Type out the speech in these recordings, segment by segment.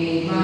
Thank you.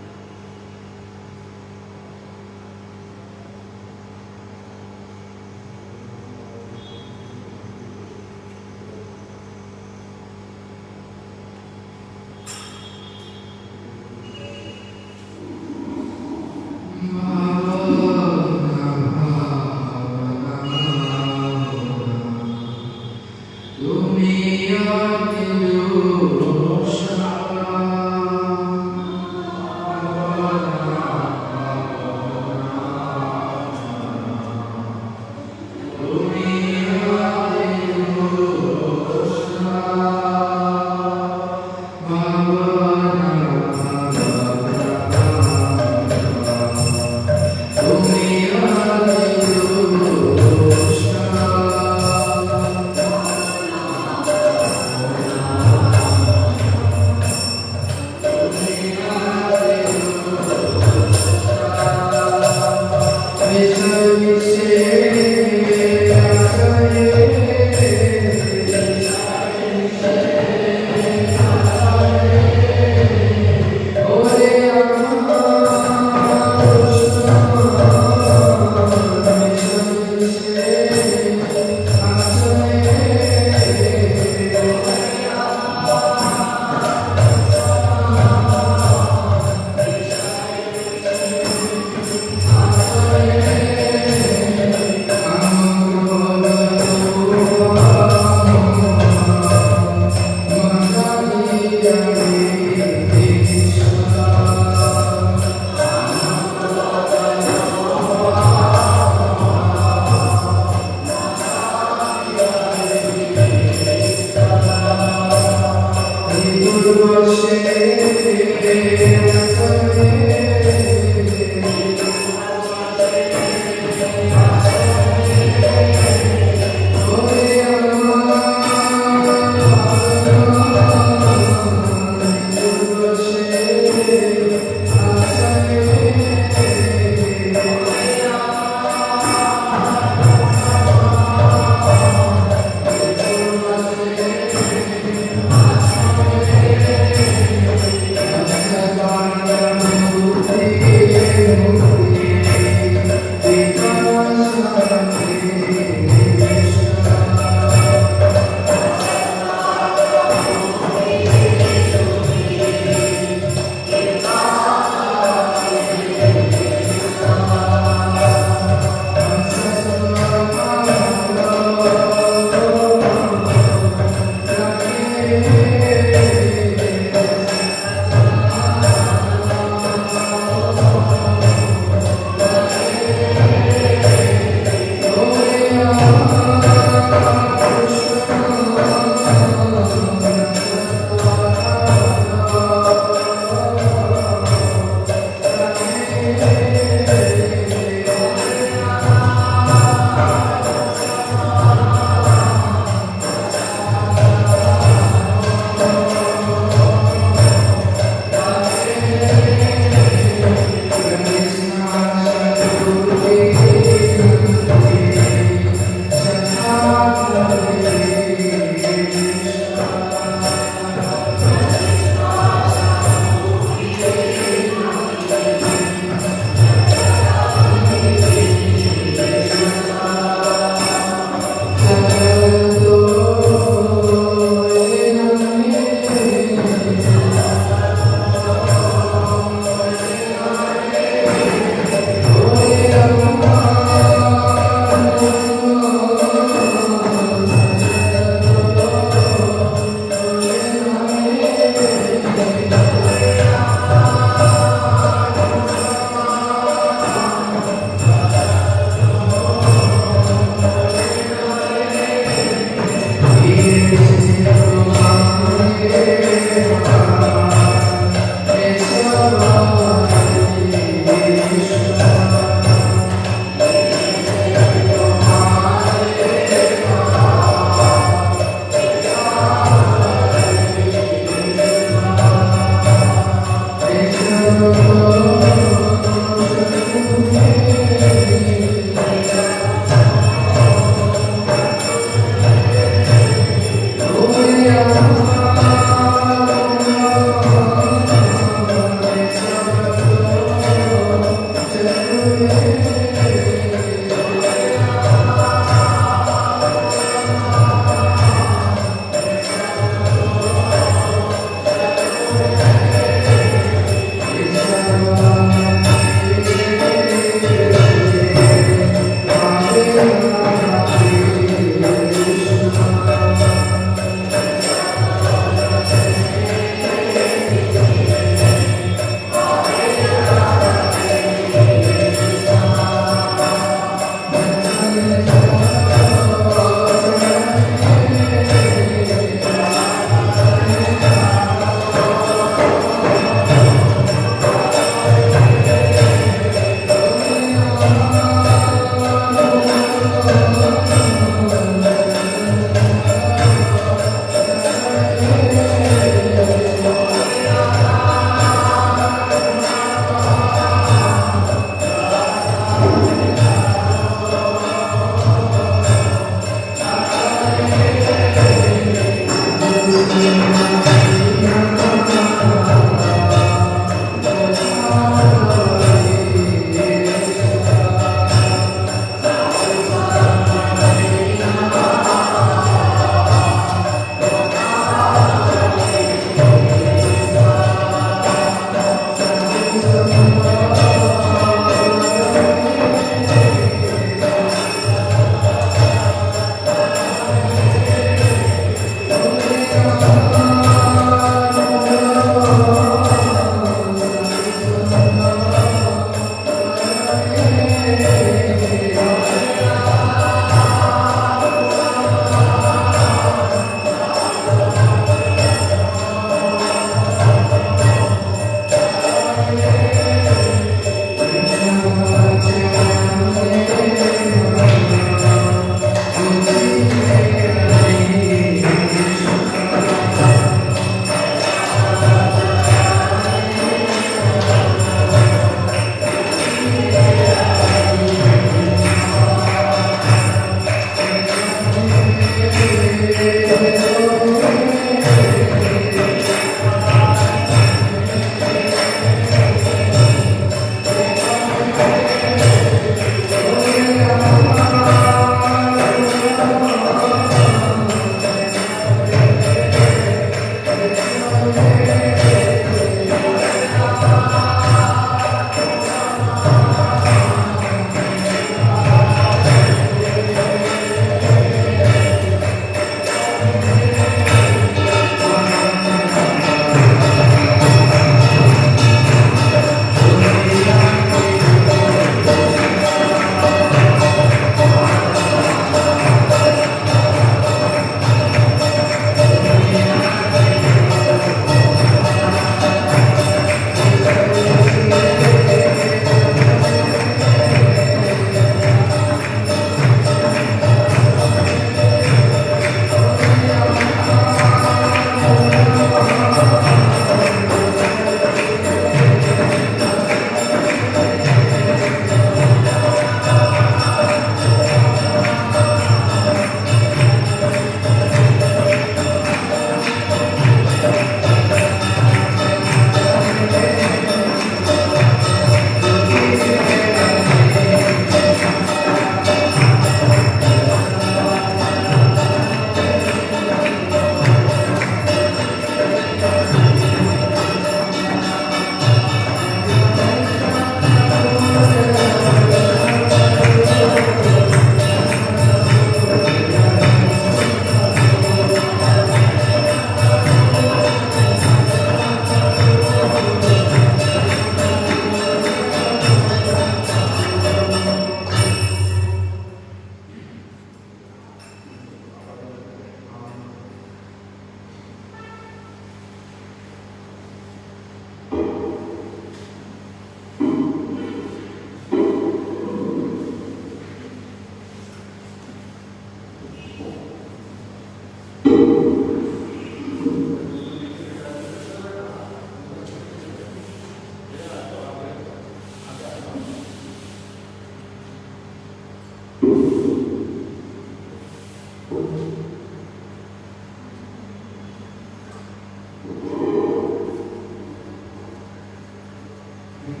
Hare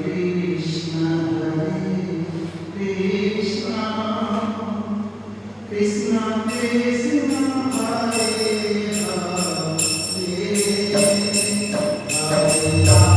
Krishna, Krishna Krishna, Hare Hare, Hare Rama, Hare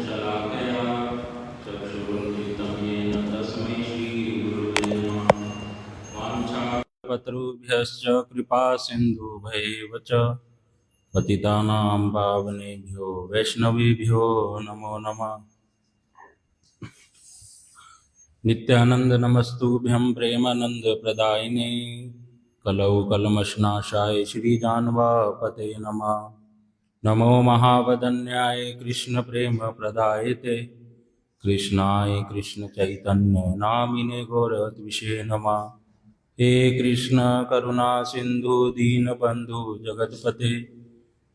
शलाकया चक्षुरुन्मिलितं येन तस्मै श्रीगुरुवे नमः। वाञ्छाकल्पतरुभ्यश्च कृपासिन्धुभ्यैव च पतितानां पावनेभ्यो वैष्णवेभ्यो नमो नमः। नित्यानंद नमस्तुभ्यं प्रेमानंद प्रदायिने कलौ कलमशनाशाय श्रीजान्वापते नमः। नमो महावदन्याय कृष्ण प्रेम प्रदायते कृष्णाय कृष्ण चैतन्य नामिने गौरद्विषे नमः। हे कृष्ण करुणा सिंधु दीनबंधु जगतपते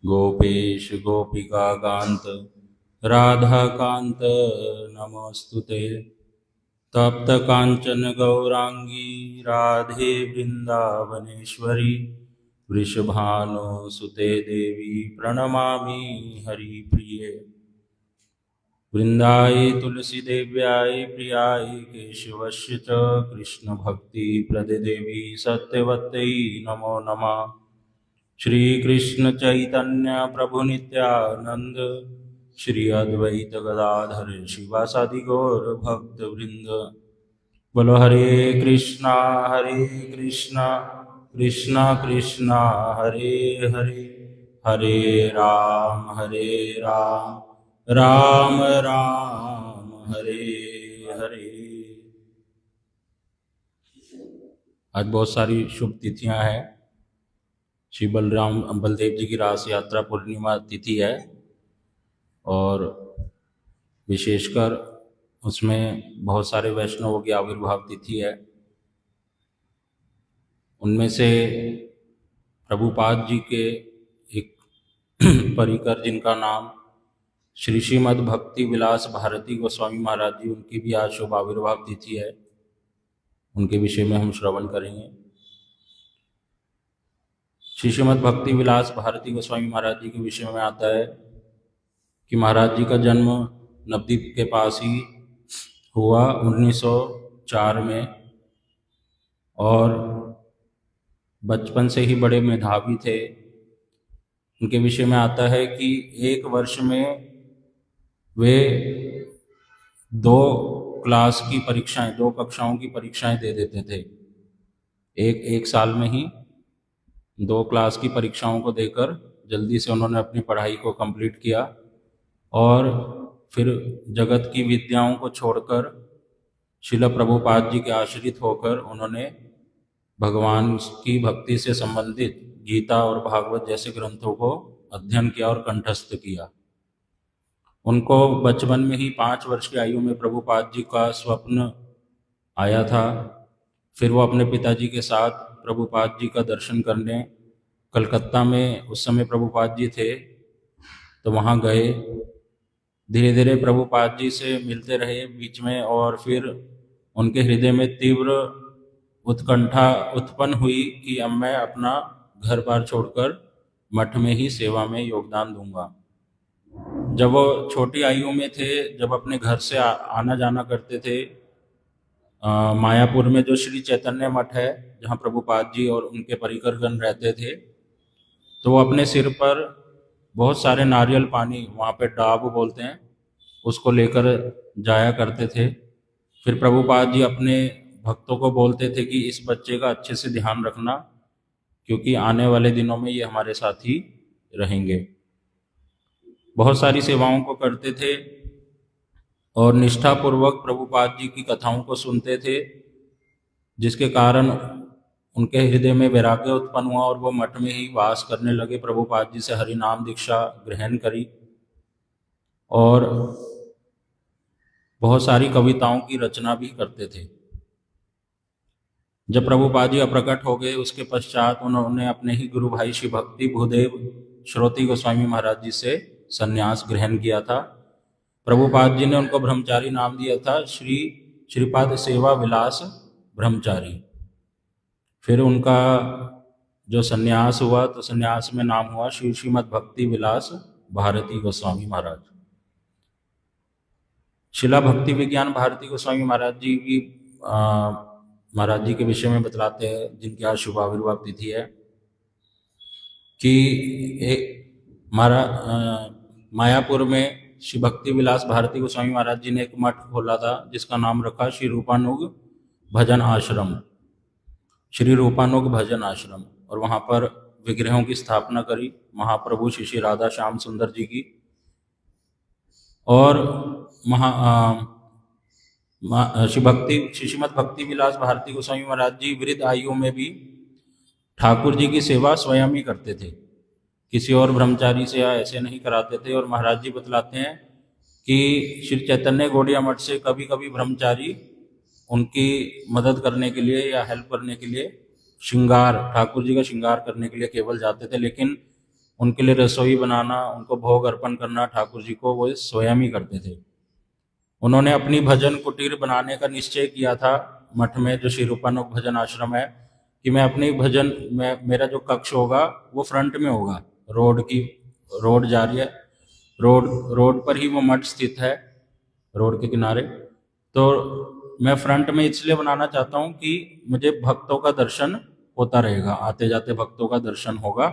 गोपेश गोपिका कांत राधा कांत नमोस्तुते। तप्त कांचन गौरांगी राधे वृंदावनेश्वरी वृषभानुसुते देवी प्रणमामि हरिप्रिये। वृंदाय तुलसी देव्याय प्रियाय केशवस्य च कृष्ण भक्ति प्रदे देवी सत्यवत्यै नमो नमः। श्री कृष्ण चैतन्य प्रभु नित्यानंद श्री अद्वैत गदाधर शिवासादि गौर भक्त वृंद। बोलो हरे कृष्णा कृष्णा कृष्णा हरे हरे हरे राम राम राम हरे हरे। आज बहुत सारी शुभ तिथियां हैं। श्री बलदेव जी की रास यात्रा पूर्णिमा तिथि है और विशेषकर उसमें बहुत सारे वैष्णवों की आविर्भाव तिथि है। उनमें से प्रभुपाद जी के एक परिकर जिनका नाम श्री श्रीमद् भक्ति विलास भारती गोस्वामी महाराज जी, उनकी भी आज शुभ आविर्भाव तिथि है। उनके विषय में हम श्रवण करेंगे। श्री श्रीमद् भक्ति विलास भारती गोस्वामी महाराज जी के विषय में आता है कि महाराज जी का जन्म नवद्वीप के पास ही हुआ 1904 में और बचपन से ही बड़े मेधावी थे। उनके विषय में आता है कि एक वर्ष में वे 2 क्लास की परीक्षाएं, 2 कक्षाओं की परीक्षाएं दे देते थे। एक साल में ही 2 क्लास की परीक्षाओं को देकर जल्दी से उन्होंने अपनी पढ़ाई को कंप्लीट किया और फिर जगत की विद्याओं को छोड़कर श्रील प्रभुपाद जी के आश्रित होकर उन्होंने भगवान की भक्ति से संबंधित गीता और भागवत जैसे ग्रंथों को अध्ययन किया और कंठस्थ किया। उनको बचपन में ही 5 वर्ष की आयु में प्रभुपाद जी का स्वप्न आया था। फिर वो अपने पिताजी के साथ प्रभुपाद जी का दर्शन करने कलकत्ता में, उस समय प्रभुपाद जी थे, तो वहाँ गए। धीरे धीरे प्रभुपाद जी से मिलते रहे बीच में और फिर उनके हृदय में तीव्र उत्कंठा उत्पन्न हुई कि अब मैं अपना घर बार छोड़कर मठ में ही सेवा में योगदान दूंगा। जब वो छोटी आयु में थे, जब अपने घर से आना जाना करते थे, मायापुर में जो श्री चैतन्य मठ है जहाँ प्रभुपाद जी और उनके परिकरगण रहते थे, तो वो अपने सिर पर बहुत सारे नारियल पानी, वहाँ पे डाब बोलते हैं, उसको लेकर जाया करते थे। फिर प्रभुपाद जी अपने भक्तों को बोलते थे कि इस बच्चे का अच्छे से ध्यान रखना, क्योंकि आने वाले दिनों में ये हमारे साथ ही रहेंगे। बहुत सारी सेवाओं को करते थे और निष्ठापूर्वक प्रभुपाद जी की कथाओं को सुनते थे, जिसके कारण उनके हृदय में वैराग्य उत्पन्न हुआ और वो मठ में ही वास करने लगे। प्रभुपाद जी से हरि नाम दीक्षा ग्रहण करी और बहुत सारी कविताओं की रचना भी करते थे। जब प्रभुपाद जी अप्रकट हो गए, उसके पश्चात उन्होंने अपने ही गुरु भाई श्री भक्ति भूदेव श्रोति गोस्वामी महाराज जी से संन्यास ग्रहण किया था। प्रभुपाद जी ने उनको ब्रह्मचारी नाम दिया था, श्रीपाद सेवा विलास ब्रह्मचारी। फिर उनका जो संन्यास हुआ तो संन्यास में नाम हुआ श्री श्रीमद् भक्ति विलास भारती गोस्वामी महाराज। शिला भक्ति विज्ञान भारती गोस्वामी महाराज जी की महाराज जी के विषय में बतलाते हैं, जिनकी आज शुभ आविर्भाव तिथि है, कि मायापुर में श्री भक्ति विलास भारती गोस्वामी महाराज जी ने एक मठ खोला था जिसका नाम रखा श्री रूपानुग भजन आश्रम, श्री रूपानुग भजन आश्रम। और वहाँ पर विग्रहों की स्थापना करी महाप्रभु श्री श्री राधा श्याम सुंदर जी की। और श्रीमद भक्ति विलास भारती गोस्वामी महाराज जी वृद्ध आयु में भी ठाकुर जी की सेवा स्वयं ही करते थे, किसी और ब्रह्मचारी से या ऐसे नहीं कराते थे। और महाराज जी बतलाते हैं कि श्री चैतन्य गौड़िया मठ से कभी कभी ब्रह्मचारी उनकी मदद करने के लिए या हेल्प करने के लिए श्रृंगार, ठाकुर जी का श्रृंगार करने के लिए केवल जाते थे, लेकिन उनके लिए रसोई बनाना, उनको भोग अर्पण करना ठाकुर जी को वो स्वयं ही करते थे। उन्होंने अपनी भजन कुटीर बनाने का निश्चय किया था मठ में, जो श्री रूपानुग भजन आश्रम है, कि मैं अपनी भजन में मेरा जो कक्ष होगा वो फ्रंट में होगा, रोड जा रही है, रोड पर ही वो मठ स्थित है, रोड के किनारे। तो मैं फ्रंट में इसलिए बनाना चाहता हूँ कि मुझे भक्तों का दर्शन होता रहेगा, आते जाते भक्तों का दर्शन होगा।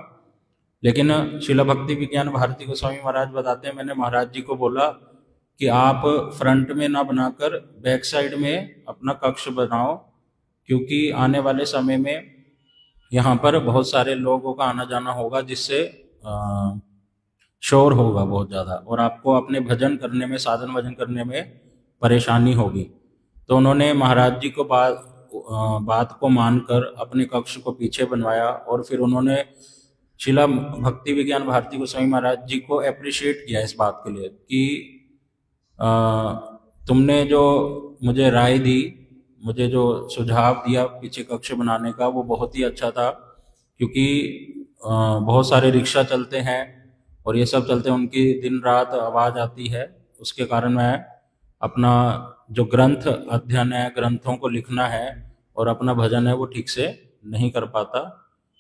लेकिन शिला भक्ति विज्ञान भारती गोस्वामी महाराज बताते हैं, मैंने महाराज जी को बोला कि आप फ्रंट में ना बनाकर बैक साइड में अपना कक्ष बनाओ, क्योंकि आने वाले समय में यहाँ पर बहुत सारे लोगों का आना जाना होगा, जिससे शोर होगा बहुत ज़्यादा, और आपको अपने भजन करने में, साधन भजन करने में परेशानी होगी। तो उन्होंने महाराज जी को बात को मानकर अपने कक्ष को पीछे बनवाया। और फिर उन्होंने शिला भक्ति विज्ञान भारती गोस्वामी महाराज जी को अप्रिशिएट किया इस बात के लिए कि तुमने जो मुझे राय दी, मुझे जो सुझाव दिया पीछे कक्ष बनाने का, वो बहुत ही अच्छा था, क्योंकि बहुत सारे रिक्शा चलते हैं और ये सब चलते हैं, उनकी दिन रात आवाज़ आती है, उसके कारण मैं अपना जो ग्रंथ अध्ययन है, ग्रंथों को लिखना है और अपना भजन है, वो ठीक से नहीं कर पाता।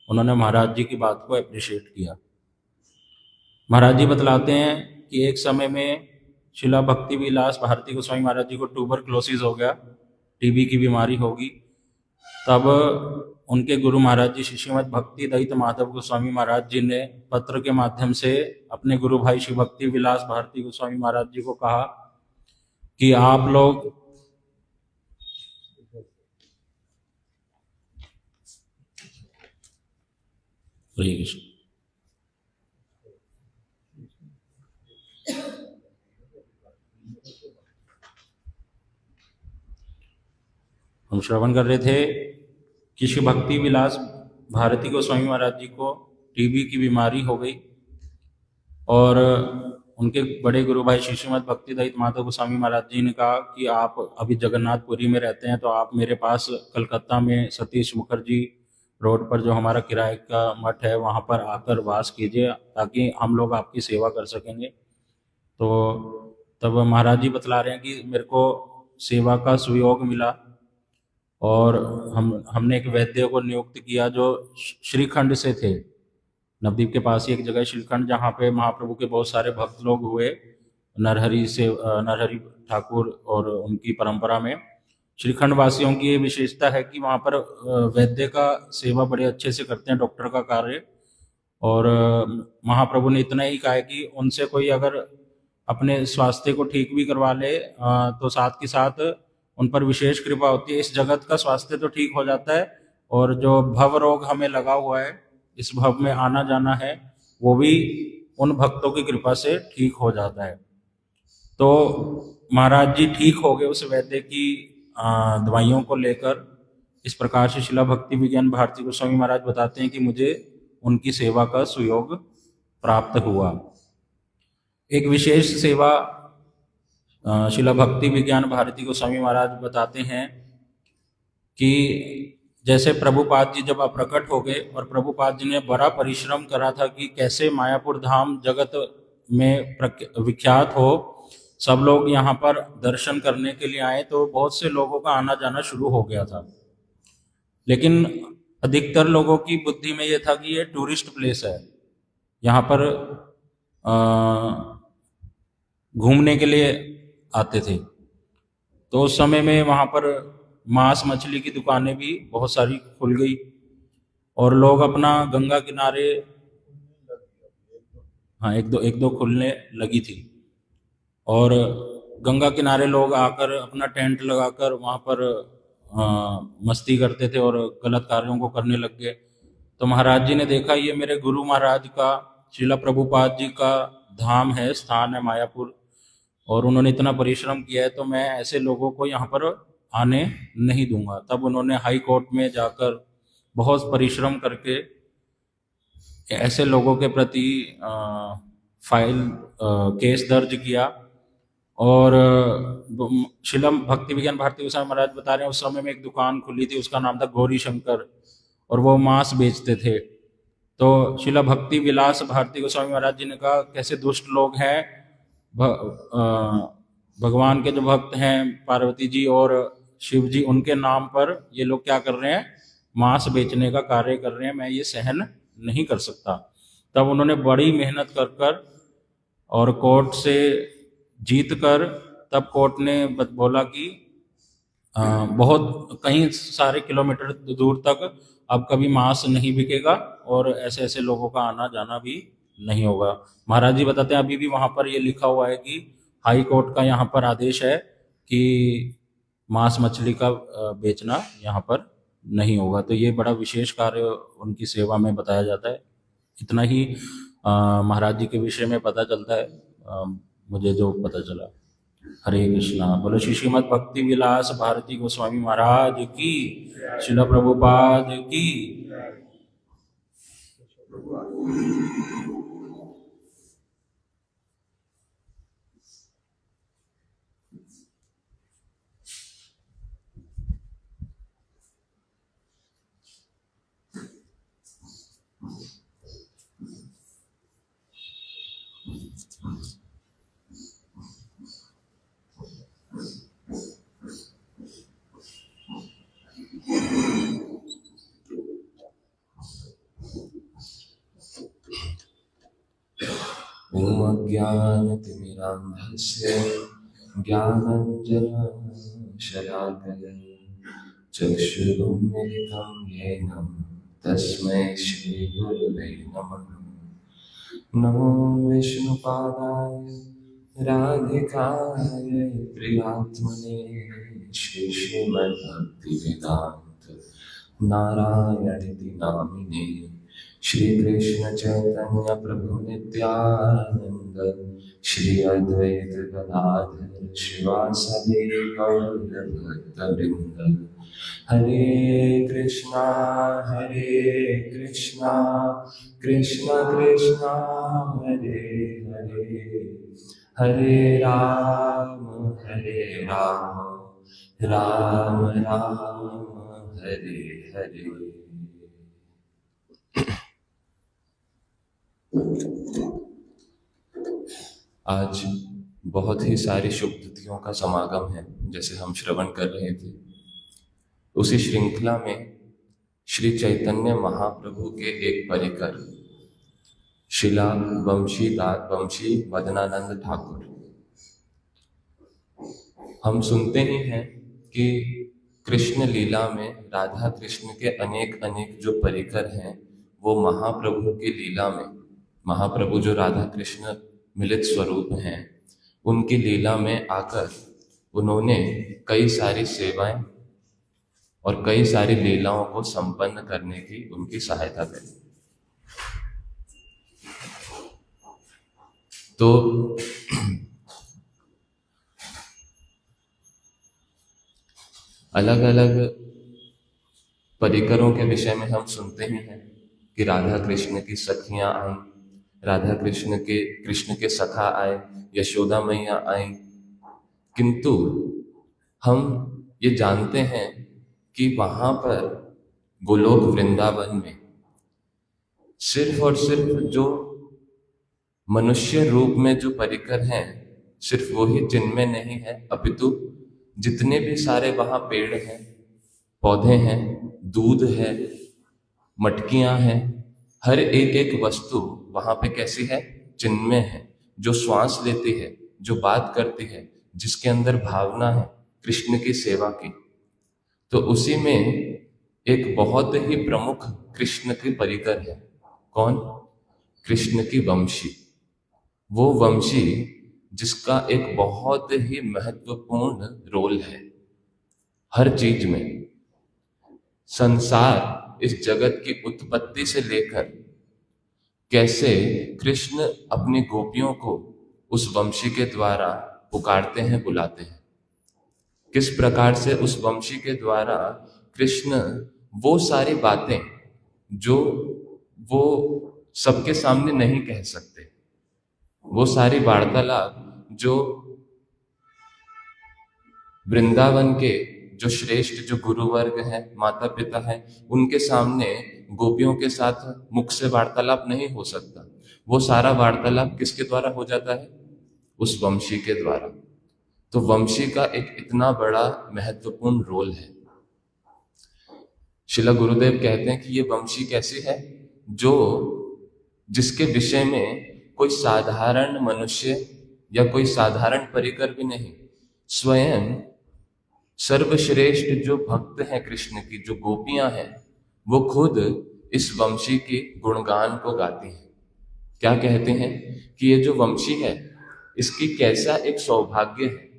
उन्होंने महाराज जी की बात को अप्रिशिएट किया। महाराज जी बतलाते हैं कि एक समय में शिला भक्ति विलास भारती गोस्वामी महाराज जी को ट्यूबरक्लोसिस हो गया, टीबी की बीमारी होगी। तब उनके गुरु महाराज जी श्रीमद भक्ति दयित माधव गोस्वामी महाराज जी ने पत्र के माध्यम से अपने गुरु भाई श्री भक्ति विलास भारती गोस्वामी महाराज जी को कहा कि आप लोग हम श्रवण कर रहे थे कि श्री भक्ति विलास भारती गोस्वामी महाराज जी को टीबी की बीमारी हो गई, और उनके बड़े गुरु भाई श्रीमद भक्ति दयित माधव गोस्वामी महाराज जी ने कहा कि आप अभी जगन्नाथपुरी में रहते हैं, तो आप मेरे पास कलकत्ता में सतीश मुखर्जी रोड पर जो हमारा किराए का मठ है, वहाँ पर आकर वास कीजिए, ताकि हम लोग आपकी सेवा कर सकेंगे। तो तब महाराज जी बतला रहे हैं कि मेरे को सेवा का सुयोग मिला, और हमने एक वैद्य को नियुक्त किया जो श्रीखंड से थे। नवदीप के पास ही एक जगह श्रीखंड, जहाँ पे महाप्रभु के बहुत सारे भक्त लोग हुए, नरहरि ठाकुर और उनकी परंपरा में। श्रीखंड वासियों की ये विशेषता है कि वहाँ पर वैद्य का सेवा बड़े अच्छे से करते हैं, डॉक्टर का कार्य। और महाप्रभु ने इतना ही कहा है कि उनसे कोई अगर अपने स्वास्थ्य को ठीक भी करवा ले तो साथ के साथ उन पर विशेष कृपा होती है, इस जगत का स्वास्थ्य तो ठीक हो जाता है, और जो भव रोग हमें लगा हुआ है, इस भव में आना जाना है, वो भी उन भक्तों की कृपा से ठीक हो जाता है। तो महाराज जी ठीक हो गए उस वैद्य की दवाइयों को लेकर। इस प्रकार से शिला भक्ति विज्ञान भारती गोस्वामी महाराज बताते हैं कि मुझे उनकी सेवा का सुयोग प्राप्त हुआ। एक विशेष सेवा शिला भक्ति विज्ञान भारती गोस्वामी महाराज बताते हैं कि जैसे प्रभुपाद जी जब प्रकट हो गए, और प्रभुपाद जी ने बड़ा परिश्रम करा था कि कैसे मायापुर धाम जगत में विख्यात हो, सब लोग यहाँ पर दर्शन करने के लिए आए, तो बहुत से लोगों का आना जाना शुरू हो गया था। लेकिन अधिकतर लोगों की बुद्धि में ये था कि ये टूरिस्ट प्लेस है, यहाँ पर घूमने के लिए आते थे। तो उस समय में वहाँ पर मांस मछली की दुकानें भी बहुत सारी खुल गई, और लोग अपना गंगा किनारे, हाँ एक दो खुलने लगी थी, और गंगा किनारे लोग आकर अपना टेंट लगाकर वहाँ पर मस्ती करते थे और गलत कार्यों को करने लग गए। तो महाराज जी ने देखा ये मेरे गुरु महाराज का, शिला प्रभुपाद जी का धाम है, स्थान है मायापुर, और उन्होंने इतना परिश्रम किया है, तो मैं ऐसे लोगों को यहाँ पर आने नहीं दूंगा। तब उन्होंने हाई कोर्ट में जाकर बहुत परिश्रम करके ऐसे लोगों के प्रति केस दर्ज किया। और शिला भक्ति विज्ञान भारती गोस्वामी महाराज बता रहे हैं उस समय में एक दुकान खुली थी, उसका नाम था गौरी शंकर, और वो मांस बेचते थे। तो शिला भक्ति विलास भारती गोस्वामी महाराज जी ने कहा कैसे दुष्ट लोग हैं, भगवान के जो भक्त हैं पार्वती जी और शिव जी, उनके नाम पर ये लोग क्या कर रहे हैं, मांस बेचने का कार्य कर रहे हैं, मैं ये सहन नहीं कर सकता। तब उन्होंने बड़ी मेहनत कर कर और कोर्ट से जीत कर, तब कोर्ट ने बोला कि बहुत कई सारे किलोमीटर दूर तक अब कभी मांस नहीं बिकेगा और ऐसे ऐसे लोगों का आना जाना भी नहीं होगा। महाराज जी बताते हैं अभी भी वहाँ पर ये लिखा हुआ है कि हाई कोर्ट का यहाँ पर आदेश है कि मांस मछली का बेचना यहाँ पर नहीं होगा। तो ये बड़ा विशेष कार्य उनकी सेवा में बताया जाता है। इतना ही महाराज जी के विषय में पता चलता है, मुझे जो पता चला। हरे कृष्णा। बोलो श्री श्रीमद् भक्ति विलास भारती गोस्वामी महाराज की, श्रील प्रभुपाद की। ॐ अज्ञानतिमिरान्धस्य ज्ञानाञ्जनशलाकया चक्षुरुन्मिलितं येन तस्मै श्रीगुरुवे नमः। नमो विष्णुपादाय राधिकाय प्रियात्मने श्रीमद्भक्तिवेदान्त नारायणिति नामिने श्री कृष्ण चैतन्य प्रभु नित्यानंद श्री अद्वैत गदाधर शिवासादि गौरभक्तवृंद। हरे कृष्णा कृष्ण कृष्ण हरे हरे, हरे राम राम राम हरे हरे। आज बहुत ही सारी शुभ तिथियों का समागम है, जैसे हम श्रवण कर रहे थे। उसी श्रृंखला में श्री चैतन्य महाप्रभु के एक परिकर शिला वंशी वदनानंद ठाकुर, हम सुनते ही हैं कि कृष्ण लीला में राधा कृष्ण के अनेक अनेक जो परिकर हैं वो महाप्रभु की लीला में, महाप्रभु जो राधा कृष्ण मिलित स्वरूप हैं, उनकी लीला में आकर उन्होंने कई सारी सेवाएं और कई सारी लीलाओं को संपन्न करने की उनकी सहायता करी। तो अलग अलग परिकरों के विषय में हम सुनते ही हैं कि राधा कृष्ण की सखियां आई, राधा कृष्ण के सखा आए, यशोदा मैया आई। किंतु हम ये जानते हैं कि वहां पर गोलोक वृंदावन में सिर्फ और सिर्फ जो मनुष्य रूप में जो परिकर हैं, सिर्फ वही जिनमें नहीं है, अपितु जितने भी सारे वहां पेड़ हैं, पौधे हैं, दूध है, मटकियां हैं, हर एक एक वस्तु वहां पे कैसी है, चिन्मय है, जो श्वास लेती है, जो बात करती है, जिसके अंदर भावना है कृष्ण की सेवा की। तो उसी में एक बहुत ही प्रमुख कृष्ण की परिकर है। कौन? कृष्ण की वंशी। वो वंशी जिसका एक बहुत ही महत्वपूर्ण रोल है हर चीज में। संसार, इस जगत की उत्पत्ति से लेकर कैसे कृष्ण अपनी गोपियों को उस वंशी के द्वारा पुकारते हैं, बुलाते हैं, किस प्रकार से उस वंशी के द्वारा कृष्ण वो सारी बातें जो वो सबके सामने नहीं कह सकते, वो सारी वार्तालाप जो वृंदावन के जो श्रेष्ठ जो गुरुवर्ग हैं, माता पिता हैं, उनके सामने गोपियों के साथ मुख से वार्तालाप नहीं हो सकता। वो सारा वार्तालाप किसके द्वारा हो जाता है? उस वंशी के द्वारा। तो वंशी का एक इतना बड़ा महत्वपूर्ण रोल है। शिला गुरुदेव कहते हैं कि ये वंशी कैसी है, जो जिसके विषय में कोई साधारण मनुष्य या कोई साधारण परिकर भी नहीं, स्वयं सर्वश्रेष्ठ जो भक्त हैं कृष्ण की, जो गोपियां हैं, वो खुद इस वंशी की गुणगान को गाती हैं। क्या कहते हैं कि ये जो वंशी है, इसकी कैसा एक सौभाग्य है,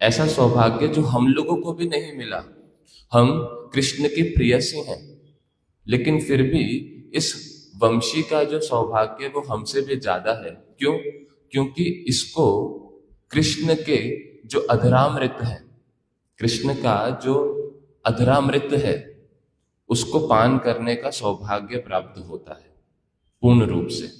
ऐसा सौभाग्य जो हम लोगों को भी नहीं मिला। हम कृष्ण की प्रेयसी हैं, लेकिन फिर भी इस वंशी का जो सौभाग्य वो हमसे भी ज्यादा है। क्यों? क्योंकि इसको कृष्ण के जो अधरामृत है, कृष्ण का जो अधरामृत है, उसको पान करने का सौभाग्य प्राप्त होता है पूर्ण रूप से।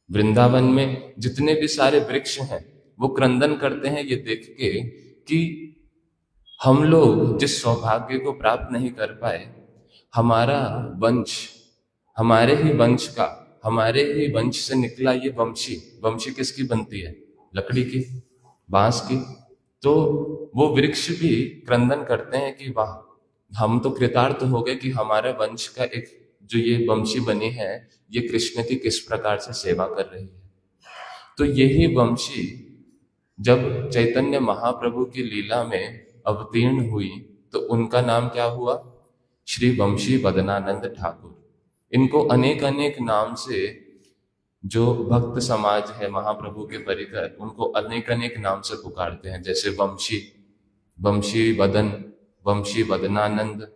वृंदावन में जितने भी सारे वृक्ष हैं, वो क्रंदन करते हैं ये देख के कि हम लोग जिस सौभाग्य को प्राप्त नहीं कर पाए, हमारा वंश, हमारे ही वंश का, हमारे ही वंश से निकला ये वंशी। वंशी किसकी बनती है? लकड़ी की, बांस की। तो वो वृक्ष भी क्रंदन करते हैं कि वाह, हम तो कृतार्थ हो गए कि हमारे वंश का एक जो ये वंशी बनी है, ये कृष्ण की किस प्रकार से सेवा कर रही है। तो यही वंशी जब चैतन्य महाप्रभु की लीला में अवतीर्ण हुई, तो उनका नाम क्या हुआ? श्री वंशी वदनानंद ठाकुर। इनको अनेक अनेक नाम से जो भक्त समाज है महाप्रभु के परिकर, उनको अनेक अनेक नाम से पुकारते हैं, जैसे वंशी, वंशी वदन, वंशी वदनानंद,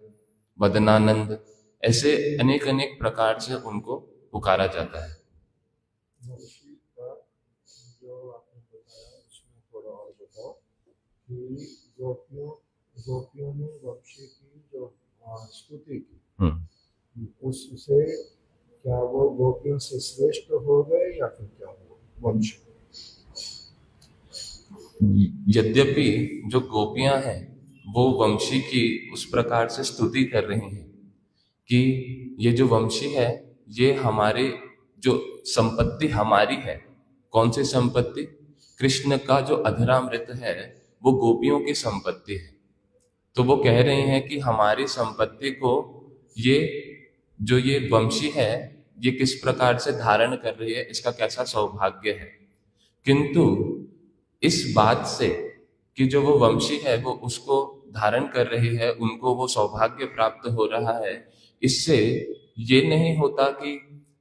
वदनानंद, ऐसे अनेक अनेक प्रकार से उनको पुकारा जाता है। वंशी का जो आपने बताया, उसमें थोड़ा और बताओ कि गोपियों ने वंशी की जो स्तुति की, उससे क्या वो गोपियों से श्रेष्ठ हो गए या फिर क्या हुआ वंश? यद्यपि जो गोपियां हैं वो वंशी की उस प्रकार से स्तुति कर रही हैं कि ये जो वंशी है, ये हमारे जो संपत्ति हमारी है। कौन सी संपत्ति? कृष्ण का जो अधरामृत है वो गोपियों की संपत्ति है। तो वो कह रहे हैं कि हमारी संपत्ति को ये वंशी है, ये किस प्रकार से धारण कर रही है, इसका कैसा सौभाग्य है। किंतु इस बात से कि जो वो वंशी है वो उसको धारण कर रही है, उनको वो सौभाग्य प्राप्त हो रहा है, इससे ये नहीं होता कि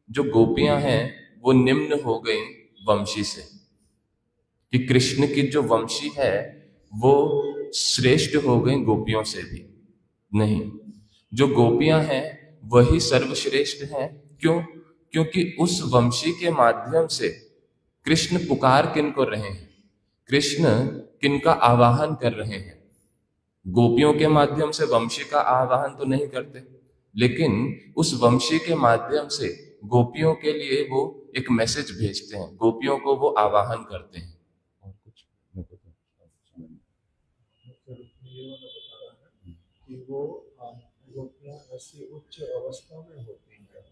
जो गोपियां हैं वो निम्न हो गई वंशी से, कि कृष्ण की जो वंशी है वो श्रेष्ठ हो गई गोपियों से भी नहीं। जो गोपियां हैं वही सर्वश्रेष्ठ हैं। क्यों? क्योंकि उस वंशी के माध्यम से कृष्ण पुकार किनको रहे हैं, कृष्ण किनका आवाहन कर रहे हैं। गोपियों के माध्यम से वंशी का आवाहन तो नहीं करते, लेकिन उस वंशी के माध्यम से गोपियों के लिए वो एक मैसेज भेजते हैं, गोपियों को वो आवाहन करते हैं। और कुछ कि वो गोपियां ऐसी उच्च अवस्था में होती हैं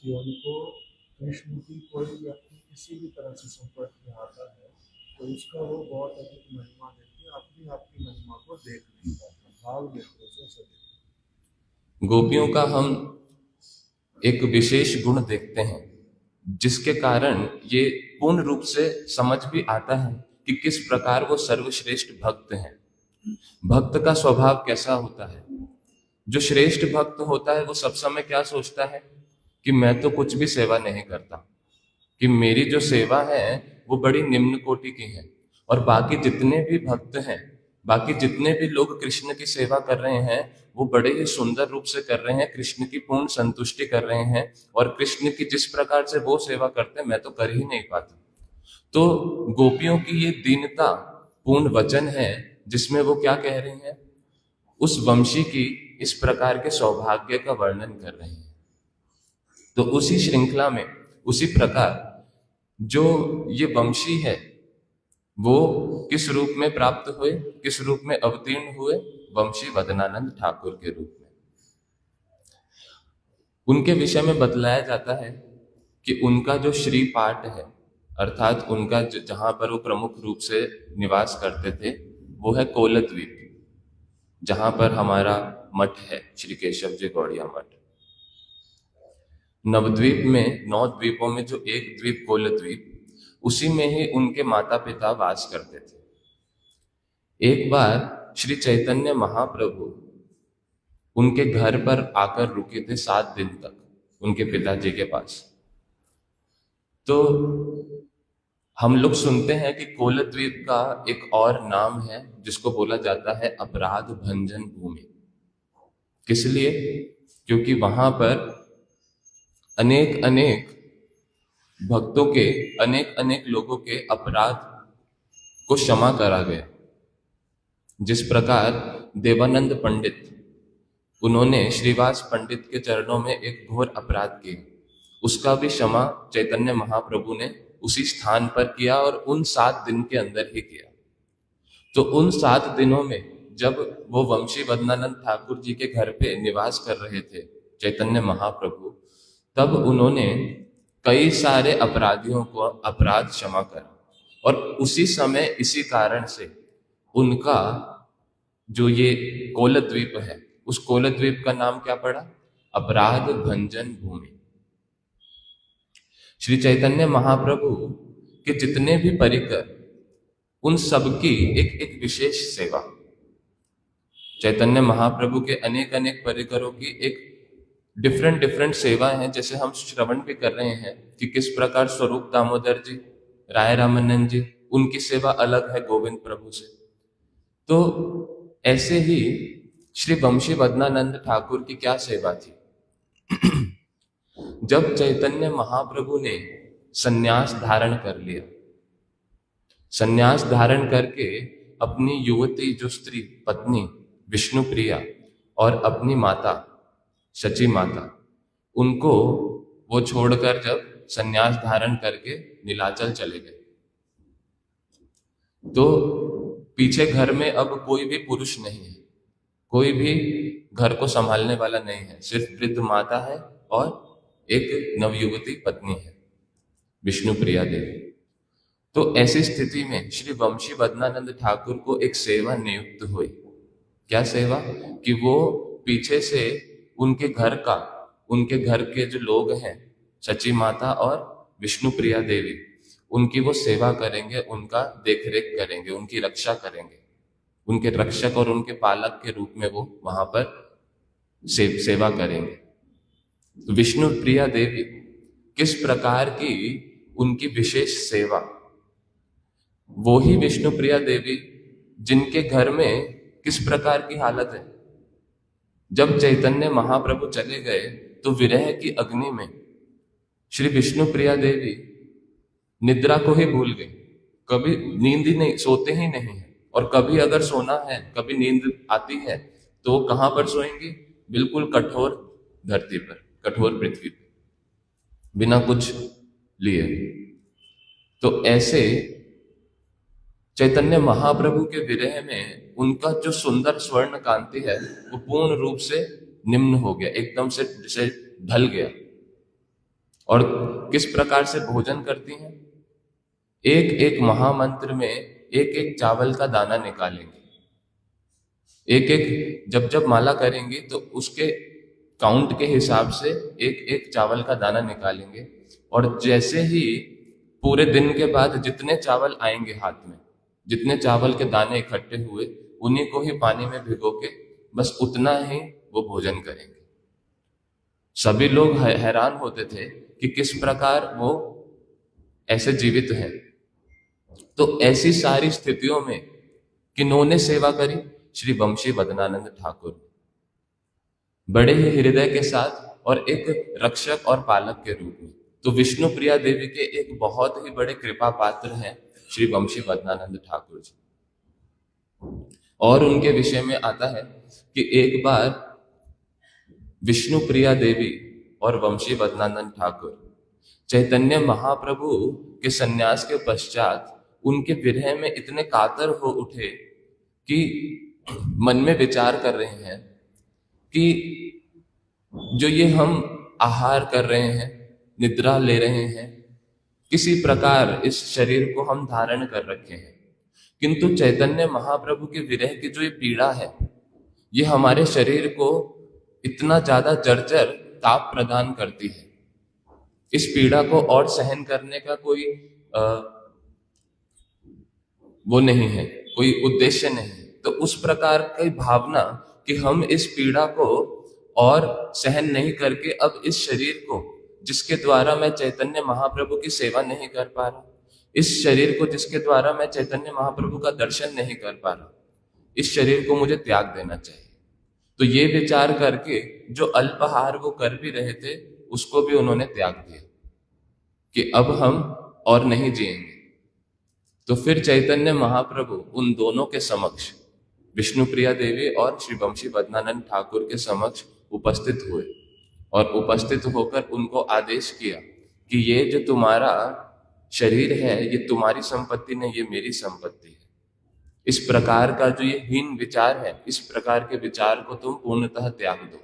कि उनको कृष्ण की कोई व्यक्ति किसी भी तरह से संपर्क में आता है तो उसका वो बहुत अधिक महिमा देखते हैं, अपनी आपकी महिमा को देख नहीं पाते, भाव नेत्रों से देखते। गोपियों का हम एक विशेष गुण देखते हैं, जिसके कारण ये पूर्ण रूप से समझ भी आता है कि किस प्रकार वो सर्वश्रेष्ठ भक्त हैं। भक्त का स्वभाव कैसा होता है? जो श्रेष्ठ भक्त होता है वो सब समय क्या सोचता है कि मैं तो कुछ भी सेवा नहीं करता, कि मेरी जो सेवा है वो बड़ी निम्न कोटि की हैं, और बाकी जितने भी भक्त हैं, बाकी जितने भी लोग कृष्ण की सेवा कर रहे हैं, वो बड़े ही सुंदर रूप से कर रहे हैं, कृष्ण की पूर्ण संतुष्टि कर रहे हैं, और कृष्ण की जिस प्रकार से वो सेवा करते हैं मैं तो कर ही नहीं पाता। तो गोपियों की ये दीनता पूर्ण वचन है जिसमें वो क्या कह रही हैं, उस वंशी की इस प्रकार के सौभाग्य का वर्णन कर रहे हैं। तो उसी श्रृंखला में उसी प्रकार जो ये वंशी है वो किस रूप में प्राप्त हुए, किस रूप में अवतीर्ण हुए, वंशी वदनानंद ठाकुर के रूप में। उनके विषय में बतलाया जाता है कि उनका जो श्री पाठ है, अर्थात उनका जहां पर वो प्रमुख रूप से निवास करते थे, वो है कोलद्वीप, जहां पर हमारा मठ है, श्री केशव जी गौड़िया मठ। नवद्वीप में 9 द्वीपों में जो एक द्वीप कोलद्वीप, उसी में ही उनके माता पिता वास करते थे। एक बार श्री चैतन्य महाप्रभु उनके घर पर आकर रुके थे 7 दिन तक, उनके पिताजी के पास। तो हम लोग सुनते हैं कि कोलद्वीप का एक और नाम है जिसको बोला जाता है अपराध भंजन भूमि। किस लिए? क्योंकि वहां पर अनेक अनेक भक्तों के, अनेक अनेक लोगों के अपराध को क्षमा करा गया। जिस प्रकार देवानंद पंडित, उन्होंने श्रीवास पंडित के चरणों में एक घोर अपराध किया, उसका भी क्षमा चैतन्य महाप्रभु ने उसी स्थान पर किया, और उन 7 दिन के अंदर ही किया। तो उन 7 दिनों में जब वो वंशी वदनानंद ठाकुर जी के घर पे निवास कर रहे थे चैतन्य महाप्रभु, तब उन्होंने कई सारे अपराधियों को अपराध क्षमा करा, और उसी समय इसी कारण से उनका जो ये कोलद्वीप है, उस कोलद्वीप का नाम क्या पड़ा? अपराध भंजन भूमि। श्री चैतन्य महाप्रभु के जितने भी परिकर, उन सबकी एक एक विशेष सेवा, चैतन्य महाप्रभु के अनेक अनेक परिकरों की एक डिफरेंट डिफरेंट सेवा है। जैसे हम श्रवण भी कर रहे हैं कि किस प्रकार स्वरूप दामोदर जी, राय रामानंद जी, उनकी सेवा अलग है गोविंद प्रभु से। तो ऐसे ही श्री वंशी वदनानंद ठाकुर की क्या सेवा थी? जब चैतन्य महाप्रभु ने सन्यास धारण कर लिया, सन्यास धारण करके अपनी युवती जो स्त्री पत्नी विष्णु प्रिया और अपनी माता सची माता, उनको वो छोड़कर जब सन्यास धारण करके नीलाचल चले गए, तो पीछे घर में अब कोई भी पुरुष नहीं है, कोई भी घर को संभालने वाला नहीं है, सिर्फ वृद्ध माता है और एक नवयुवती पत्नी है विष्णु प्रिया देवी। तो ऐसी स्थिति में श्री वंशी वदनानंद ठाकुर को एक सेवा नियुक्त हुई। क्या सेवा? कि वो पीछे से उनके घर के जो लोग हैं, सची माता और विष्णु प्रिया देवी, उनकी वो सेवा करेंगे, उनका देखरेख करेंगे, उनकी रक्षा करेंगे, उनके रक्षक और उनके पालक के रूप में वो वहां पर सेवा करेंगे। तो विष्णु प्रिया देवी किस प्रकार की उनकी विशेष सेवा, वो ही विष्णु प्रिया देवी जिनके घर में किस प्रकार की हालत है। जब चैतन्य महाप्रभु चले गए तो विरह की अग्नि में श्री विष्णु प्रिया देवी निद्रा को ही भूल गई, कभी नींद ही नहीं, सोते ही नहीं है, और कभी अगर सोना है, कभी नींद आती है तो कहां पर सोएंगी? बिल्कुल कठोर धरती पर, कठोर पृथ्वी पर, बिना कुछ लिए। तो ऐसे चैतन्य महाप्रभु के विरह में उनका जो सुंदर स्वर्ण कांति है वो पूर्ण रूप से निम्न हो गया, एकदम से जैसे ढल गया। और किस प्रकार से भोजन करती हैं? एक एक महामंत्र में एक एक चावल का दाना निकालेंगे, एक एक जब जब माला करेंगी तो उसके काउंट के हिसाब से एक एक चावल का दाना निकालेंगे, और जैसे ही पूरे दिन के बाद जितने चावल आएंगे हाथ में, जितने चावल के दाने इकट्ठे हुए, उन्हीं को ही पानी में भिगो के बस उतना ही वो भोजन करेंगे। सभी लोग हैरान होते थे कि किस प्रकार वो ऐसे जीवित हैं, तो ऐसी सारी स्थितियों में किन्होंने सेवा करी? श्री वंशी वदनानंद ठाकुर, बड़े ही हृदय के साथ और एक रक्षक और पालक के रूप में। तो विष्णु प्रिया देवी के एक बहुत ही बड़े कृपा पात्र हैं श्री वंशी वदनानंद ठाकुर जी। और उनके विषय में आता है कि एक बार विष्णु प्रिया देवी और वंशी वदनानंद ठाकुर चैतन्य महाप्रभु के सन्यास के पश्चात उनके विरह में इतने कातर हो उठे कि मन में विचार कर रहे हैं कि जो ये हम आहार कर रहे हैं, निद्रा ले रहे हैं, किसी प्रकार इस शरीर को हम धारण कर रखे हैं, किंतु चैतन्य महाप्रभु के विरह की जो ये पीड़ा है, ये हमारे शरीर को इतना ज्यादा जर्जर ताप प्रदान करती है। इस पीड़ा को और सहन करने का कोई वो नहीं है, कोई उद्देश्य नहीं। तो उस प्रकार की भावना कि हम इस पीड़ा को और सहन नहीं करके अब इस शरीर को, जिसके द्वारा मैं चैतन्य महाप्रभु की सेवा नहीं कर पा रहा, इस शरीर को जिसके द्वारा मैं चैतन्य महाप्रभु का दर्शन नहीं कर पा रहा, इस शरीर को मुझे त्याग देना चाहिए। तो ये विचार करके जो अल्पाहार वो कर भी रहे थे उसको भी उन्होंने त्याग दिया कि अब हम और नहीं जिएंगे। तो फिर चैतन्य महाप्रभु उन दोनों के समक्ष, विष्णु प्रिया देवी और श्री वंशी वदनानंद ठाकुर के समक्ष उपस्थित हुए और उपस्थित होकर उनको आदेश किया कि ये जो तुम्हारा शरीर है ये तुम्हारी संपत्ति नहीं, ये मेरी संपत्ति है। इस प्रकार का जो ये हीन विचार है, इस प्रकार के विचार को तुम पूर्णतः त्याग दो।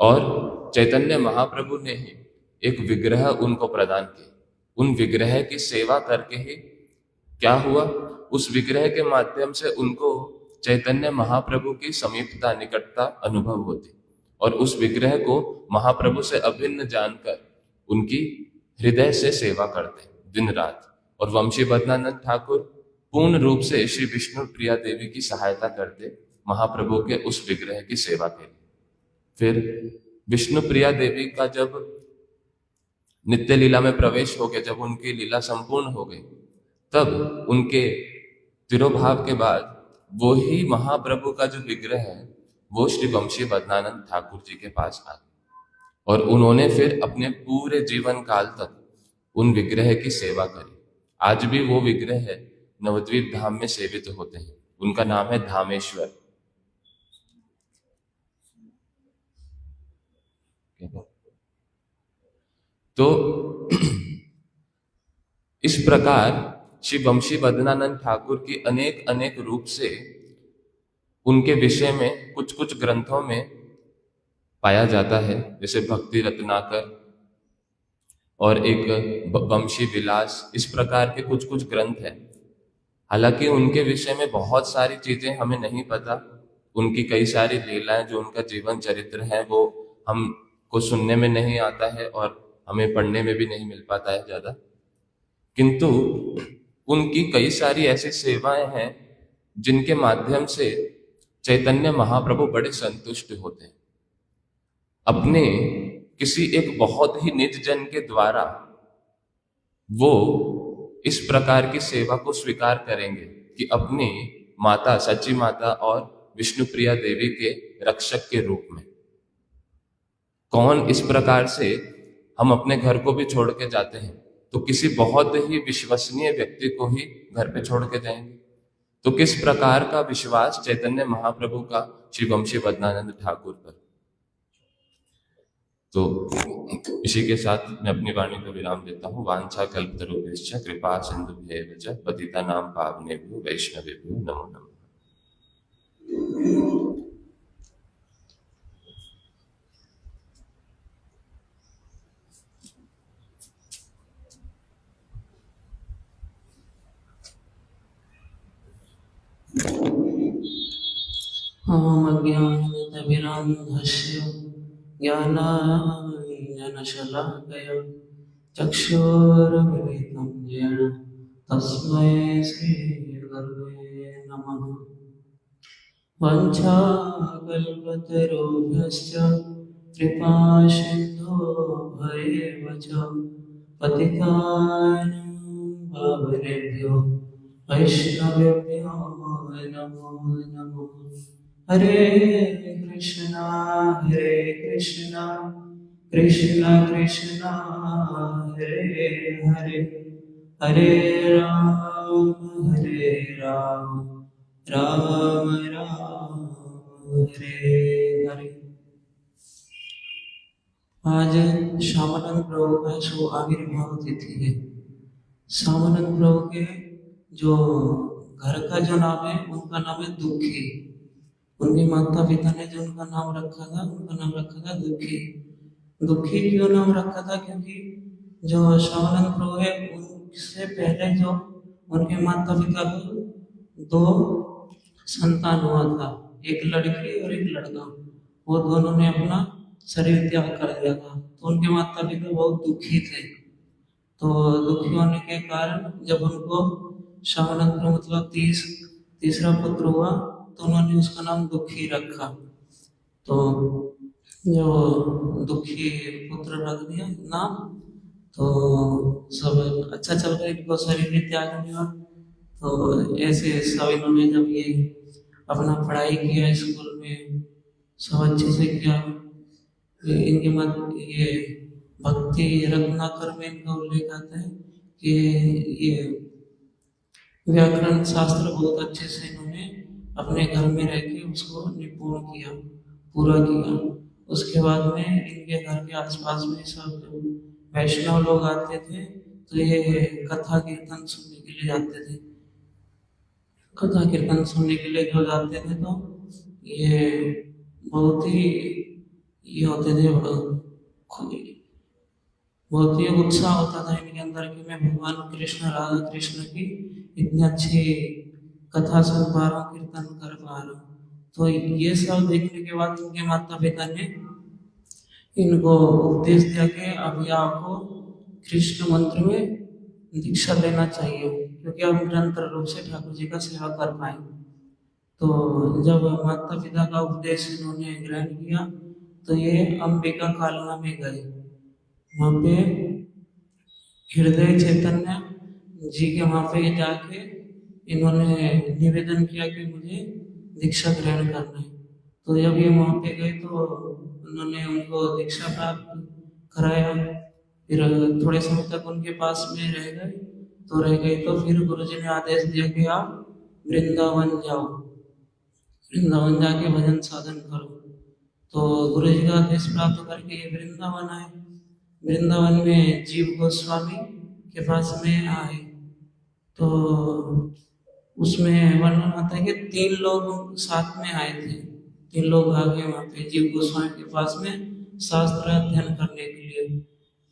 और चैतन्य महाप्रभु ने ही एक विग्रह उनको प्रदान किया। उन विग्रह की सेवा करके ही क्या हुआ, उस विग्रह के माध्यम से उनको चैतन्य महाप्रभु की समीपता, निकटता अनुभव होती और उस विग्रह को महाप्रभु से अभिन्न जानकर उनकी हृदय से सेवा करते दिन रात। और वंशी वदनानंद ठाकुर पूर्ण रूप से श्री विष्णु प्रिया देवी की सहायता करते महाप्रभु के उस विग्रह की सेवा के लिए। फिर विष्णु प्रिया देवी का जब नित्य लीला में प्रवेश हो गया, जब उनकी लीला संपूर्ण हो गई, तब उनके तिरोभाव के बाद वो ही महाप्रभु का जो विग्रह है वो श्री वंशी वदनानंद ठाकुर जी के पास आ गए और उन्होंने फिर अपने पूरे जीवन काल तक उन विग्रह की सेवा करी। आज भी वो विग्रह है नवद्वीप धाम में सेवित होते हैं। उनका नाम है धामेश्वर। तो इस प्रकार श्री वंशी वदनानंद ठाकुर की अनेक अनेक रूप से उनके विषय में कुछ कुछ ग्रंथों में पाया जाता है, जैसे भक्ति रत्नाकर और एक वंशी विलास, इस प्रकार के कुछ कुछ ग्रंथ हैं। हालांकि उनके विषय में बहुत सारी चीजें हमें नहीं पता। उनकी कई सारी लीलाएं, जो उनका जीवन चरित्र है, वो हमको सुनने में नहीं आता है और हमें पढ़ने में भी नहीं मिल पाता है ज्यादा। किंतु उनकी कई सारी ऐसी सेवाएं हैं जिनके माध्यम से चैतन्य महाप्रभु बड़े संतुष्ट होते हैं। अपने किसी एक बहुत ही निज जन के द्वारा वो इस प्रकार की सेवा को स्वीकार करेंगे कि अपनी माता, सच्ची माता और विष्णु प्रिया देवी के रक्षक के रूप में। कौन इस प्रकार से हम अपने घर को भी छोड़ के जाते हैं तो किसी बहुत ही विश्वसनीय व्यक्ति को ही घर पे छोड़ के जाएंगे। तो किस प्रकार का विश्वास चैतन्य महाप्रभु का श्री वंशी वदनानंद ठाकुर पर। तो इसी के साथ मैं अपनी वाणी को विराम देता हूँ। वांछा कल्पतरुभ्यश्च कृपा सिंधुभ्येव च पतितानां पावनेभ्यो वैष्णवेभ्यो नमो नमः। अज्ञानतिमिरान्धस्य ज्ञानाञ्जनशलाकया चक्षुरुन्मिलितं येन तस्मै श्रीगुरवे नमः। वञ्चाकल्पतरुभ्यश्च कृपासिन्धुभ्येव च पतितानां पावनेभ्यो वैष्णवेभ्यो नमो नमः। हरे कृष्णा कृष्ण कृष्ण हरे हरे, हरे राम राम राम हरे हरे। आज श्यामानंद प्रभु का शुभ आविर्भाव तिथि है। श्यामानंद प्रभु के जो घर का जो नाम है उनका नाम है दुखी। उनके माता पिता ने जो उनका नाम रखा था उनका नाम रखा था दुखी। दुखी क्यों नाम रखा था? क्योंकि जो श्यामानंद प्रभु है उनसे पहले जो उनके माता पिता को 2 संतान हुआ था, एक लड़की और एक लड़का। वो दोनों ने अपना शरीर त्याग कर दिया था, तो उनके माता पिता बहुत दुखी थे। तो दुखी होने के कारण जब उनको श्यामानंद प्रभु मतलब तीसरा पुत्र हुआ तो उन्होंने उसका नाम दुखी रखा। तो जो दुखी पुत्र रख दिया नाम, तो सब अच्छा चल रहा है, इनको शरीर में त्याग दिया। तो ऐसे सब इन्होंने जब ये अपना पढ़ाई किया स्कूल में सब अच्छे से किया। इनके मत ये भक्ति रत्नाकर में इनका उल्लेख आता है कि ये व्याकरण शास्त्र बहुत अच्छे से इन्होंने अपने घर में रह के उसको निपुण किया, पूरा किया। उसके बाद में इनके घर के आसपास में सब वैष्णव लोग आते थे, तो ये कथा कीर्तन सुनने के लिए जाते थे। कथा कीर्तन सुनने के लिए जो जाते थे तो ये बहुत ही ये होते थे, बहुत ही उत्साह होता था इनके अंदर कि मैं भगवान कृष्ण राधा कृष्ण की इतनी अच्छी कथा सुन पा रहा हूँ, कीर्तन कर पा रहा हूँ। तो ये सब देखने के बाद उनके माता पिता ने इनको उपदेश दिया कि अभी आपको कृष्ण मंत्र में दीक्षा लेना चाहिए, क्योंकि आप निरंतर रूप से ठाकुर जी का सेवा कर पाए। तो जब माता पिता का उपदेश इन्होंने ग्रहण किया तो ये अंबिका कालना में गए। वहाँ पे हृदय चैतन्य जी के वहाँ पे जाके इन्होंने निवेदन किया कि मुझे दीक्षा ग्रहण करना है। तो जब ये वहाँ पे गए तो उन्होंने उनको दीक्षा प्राप्त कराया। फिर थोड़े समय तक उनके पास में रह गए तो फिर गुरुजी ने आदेश दिया कि आप वृंदावन जाओ, वृंदावन जाके भजन साधन करो। तो गुरुजी का आदेश प्राप्त करके ये वृंदावन आए। वृंदावन में जीव गोस्वामी के पास में आए तो उसमें वर्णन आता है कि 3 लोग साथ में आए थे। 3 लोग आ गए वहाँ पे जीव गोस्वामी के पास में शास्त्र अध्ययन करने के लिए।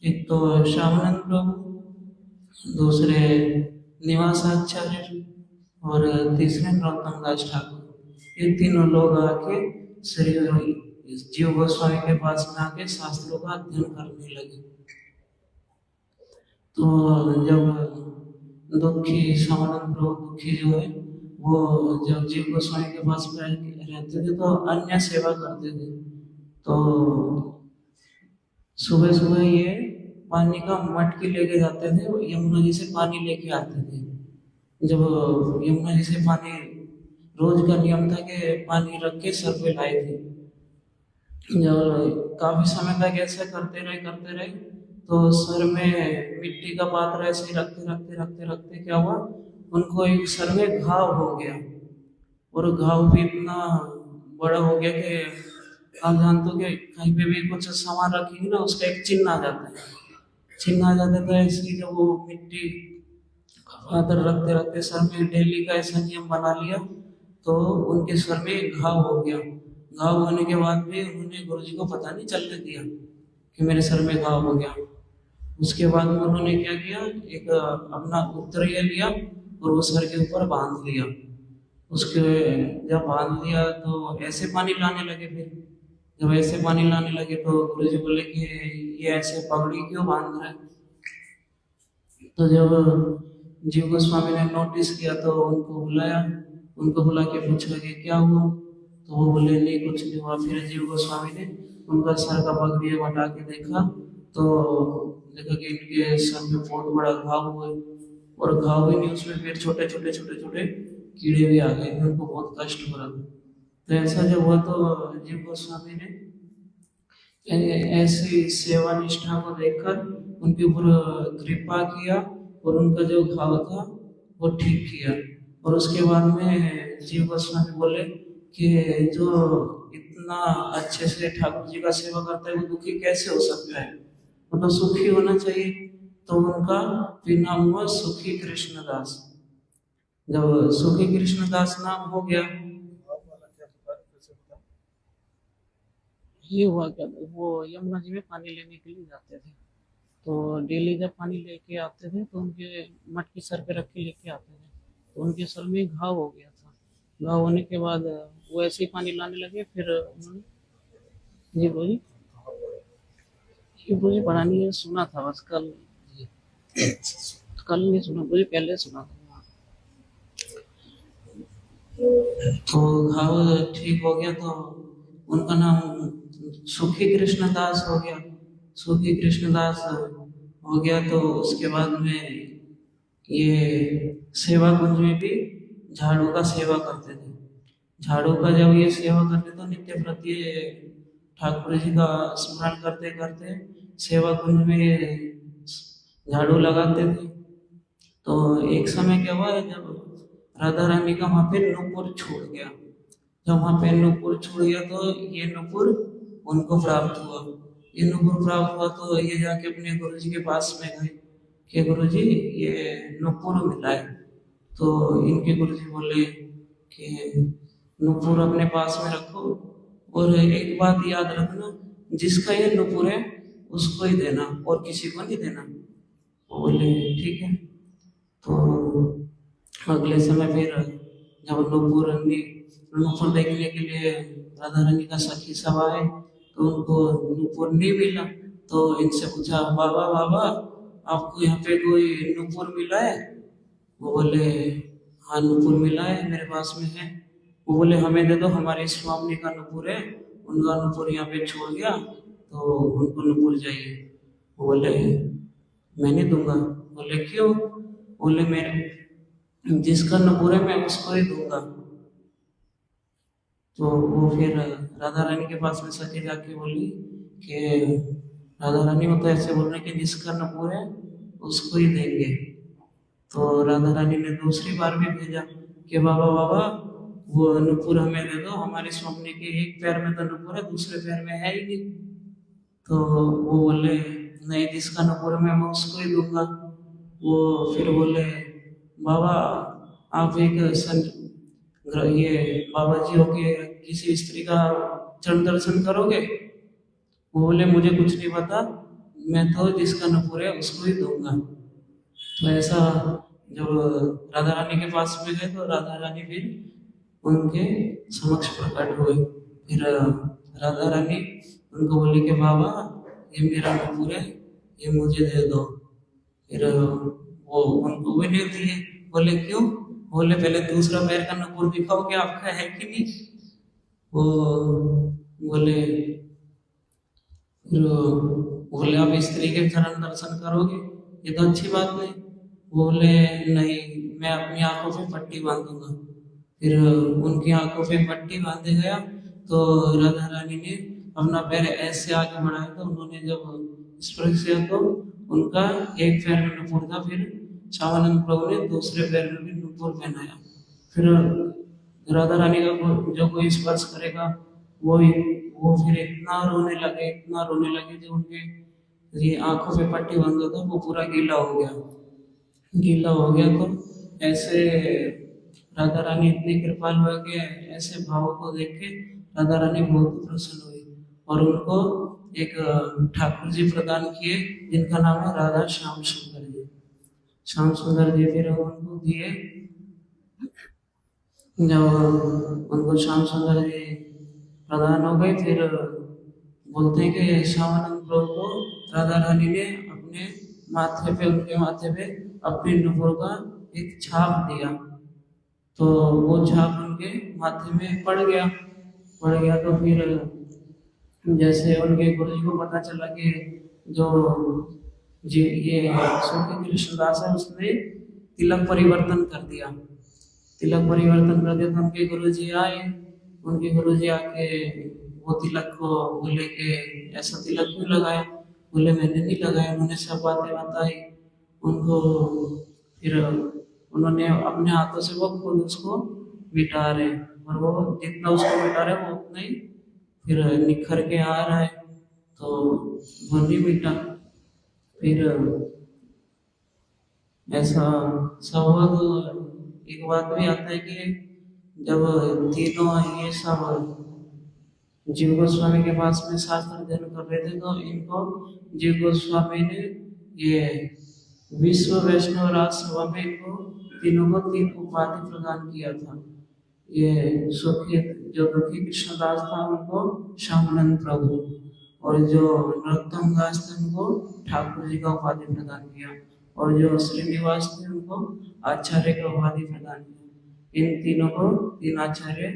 एक तो श्यामानंद प्रभु, दूसरे निवासाचार्य और तीसरे नरोत्तम दास ठाकुर। ये तीनों लोग आके श्री जीव गोस्वामी के पास में आके शास्त्रों का अध्ययन करने लगे। तो जब श्यामानंद प्रभु दुखी जो है वो जब जीव गोस्वामी के पास में रहते थे तो अन्य सेवा करते थे। तो सुबह सुबह ये पानी का मटकी लेके जाते थे, यमुना जी से पानी लेके आते थे। जब यमुना जी से पानी, रोज का नियम था कि पानी रख के सर पे लाए थे। जब काफी समय तक ऐसे करते रहे तो सर में मिट्टी का पात्र ऐसे ही रखते क्या हुआ, उनको एक सर में घाव हो गया। और घाव भी इतना बड़ा हो गया कि आप जानते हो कि कहीं पे भी कुछ सामान रखेंगे ना उसका एक चिन्ह आ जाता है। तो ऐसे जब वो मिट्टी का पात्र रखते सर में डेली का ऐसा नियम बना लिया तो उनके सर में घाव हो गया। घाव होने के बाद भी उन्होंने गुरुजी को पता नहीं चलने दिया कि मेरे सर में घाव हो गया। उसके बाद में उन्होंने क्या किया, एक अपना उत्तरीय लिया और वो सर के ऊपर बांध लिया। उसके जब बांध लिया तो ऐसे पानी लाने लगे। फिर जब ऐसे पानी लाने लगे तो गुरुजी बोले कि ये ऐसे पगड़ी क्यों बांध रहा है। तो जब जीव गोस्वामी ने नोटिस किया तो उनको बुला के पूछा कि क्या हुआ। तो वो बोले नहीं कुछ नहीं हुआ। फिर जीव गोस्वामी ने उनका सर का पगड़ी हटा के देखा तो देखा कि इनके सर में बहुत बड़ा घाव हुआ है। और घाव भी नहीं, उसमें फिर छोटे छोटे छोटे छोटे कीड़े भी आ गए, उनको बहुत कष्ट हो रहा था। तो ऐसा जब हुआ तो जीव गोस्वामी ने ऐसी सेवा निष्ठा को देखकर उनके ऊपर कृपा किया और उनका जो घाव था वो ठीक किया। और उसके बाद में जीव गोस्वामी बोले कि जो इतना अच्छे से ठाकुर जी का सेवा करता है वो दुखी कैसे हो सकता है, मतलब सुखी होना चाहिए। तो उनका फिर नाम हुआ सुखी कृष्णदास। जब सुखी कृष्णदास नाम हो गया, आप वाला क्या बता रहे थे, बता। ये हुआ क्या, वो यमुना जी में पानी लेने के लिए जाते थे, तो डेली जब पानी लेके आते थे तो उनके मटकी सर पे रख के लेके आते थे, तो उनके सर में घाव हो गया था। घाव होने के बाद वो ऐसे ही पानी लाने लगे, फिर उन्होंने जी बोली, ये मुझे पढ़ा नहीं है, सुना था बस कल, कल नहीं सुना, मुझे पहले सुना था। तो घाव ठीक हो गया तो उनका नाम सुखी कृष्णदास हो गया। सुखी कृष्णदास हो गया तो उसके बाद में ये सेवा कुंज में भी झाड़ू का सेवा करते थे। झाड़ू का जब ये सेवा करते तो नित्य प्रति ठाकुर जी का स्मरण करते करते सेवा कुंज में झाड़ू लगाते थे। तो एक समय क्या हुआ, जब राधा रानी का वहाँ पे नूपुर छूट गया। जब वहाँ पे नूपुर छूट गया तो ये नूपुर उनको प्राप्त हुआ। ये नूपुर प्राप्त हुआ तो ये जाके अपने गुरु जी के पास में गए कि गुरु जी ये नूपुर मिला है। तो इनके गुरु जी बोले कि नूपुर अपने पास में रखो और एक बात याद रखना, जिसका ये नूपुर है उसको ही देना और किसी को नहीं देना। वो बोले ठीक है। तो अगले समय फिर जब नूपुर देखने के लिए राधा रानी का सखी सब आए तो उनको नूपुर नहीं मिला। तो इनसे पूछा, बाबा बाबा आपको यहाँ पे कोई नूपुर मिला है? वो बोले हाँ नूपुर मिला है, मेरे पास में है। वो बोले हमें दे दो, हमारे स्वामी का नूपुर है, उनका नूपुर यहाँ पे छोड़ गया तो उनको नूपुर चाहिए। वो बोले मैं नहीं दूंगा। बोले क्यों? बोले मेरे जिसका नूपुर है मैं उसको ही दूंगा। तो वो फिर राधा रानी के पास में सखी जाके बोली कि राधा रानी वो तो ऐसे बोल रहे कि जिसका नूपुर है उसको ही देंगे। तो राधा रानी ने दूसरी बार भी भेजा कि बाबा बाबा वो नूपुर हमें दे दो, हमारे स्वामी के एक पैर में तो नूपुर है, दूसरे पैर में है ही नहीं। तो वो बोले नहीं, जिसका नूपुर है मैं उसको ही दूंगा। वो फिर बोले बाबा आप ये बाबा जी होके किसी स्त्री का चरण दर्शन करोगे? वो बोले मुझे कुछ नहीं पता, मैं तो जिसका नूपुर है उसको ही दूंगा। तो ऐसा जब राधा रानी के पास में गए तो राधा रानी फिर उनके समक्ष प्रकट हुए। फिर राधा रानी उनको बोली कि बाबा ये मेरा नूपुर है, ये मुझे दे दो। फिर वो उनको भी नहीं दिए। बोले क्यों? बोले पहले दूसरा पैर का नूपुर दिखाओ कि आपका है कि नहीं। वो बोले बोले आप स्त्री के चरण दर्शन करोगे, ये तो अच्छी बात नहीं। बोले नहीं, मैं अपनी आंखों पे पट्टी बांधूंगा। फिर उनकी आंखों पे पट्टी बांधे गया तो राधा रानी ने अपना पैर ऐसे आगे बढ़ाया तो उन्होंने जब स्पर्श किया तो उनका एक पैर में नूपुर था। फिर श्यामानंद प्रभु ने दूसरे पैर में भी नूपुर पहनाया। फिर राधा रानी का जो कोई स्पर्श करेगा वो फिर इतना रोने लगे जो उनके ये आंखों पे पट्टी बांधा था वो पूरा गीला हो गया। तो ऐसे राधा रानी इतनी कृपालु है कि ऐसे भावों को देख के राधा रानी बहुत प्रसन्न हुई और उनको एक ठाकुर जी प्रदान किए जिनका नाम है राधा श्याम सुंदर जी। श्याम सुंदर जी फिर उनको दिए। जब उनको श्याम सुंदर जी प्रदान हो गए फिर बोलते हैं कि श्यामानंद प्रभु को राधा रानी ने अपने उनके माथे पे अपने नूपुर का एक छाप दिया। तो वो छाप उनके माथे में पड़ गया। तो फिर जैसे उनके गुरु जी को पता चला कि जो ये सुखी कृष्णदास है उसने तिलक परिवर्तन कर दिया। तिलक परिवर्तन कर दिया तो उनके गुरुजी आए, उनके गुरुजी आके वो तिलक को बोले कि ऐसा तिलक क्यों लगाया? बोले मैंने नहीं लगाया। उन्होंने सब बातें बताई उनको। फिर उन्होंने अपने हाथों से वो खुद उसको मिटा रहे, और वो जितना उसको मिटा रहे वो उतना ही फिर निखर के आ रहा है, तो वो नहीं मिटा। फिर ऐसा सब हुआ तो एक बात भी आता है कि जब तीनों ये सब जीव गोस्वामी के पास में शास्त्र अध्ययन कर रहे थे, तो इनको जीव गोस्वामी ने ये विश्व वैष्णव राज सभा में इनको तीनों को 3 उपाधि प्रदान किया था। ये सुखी जो दुखी कृष्णदास था उनको श्यामानंद प्रभु, और जो नरोत्तम दास थे उनको ठाकुर जी का उपाधि प्रदान किया, और जो श्रीनिवास थे उनको आचार्य का उपाधि प्रदान किया। इन तीनों को 3 आचार्य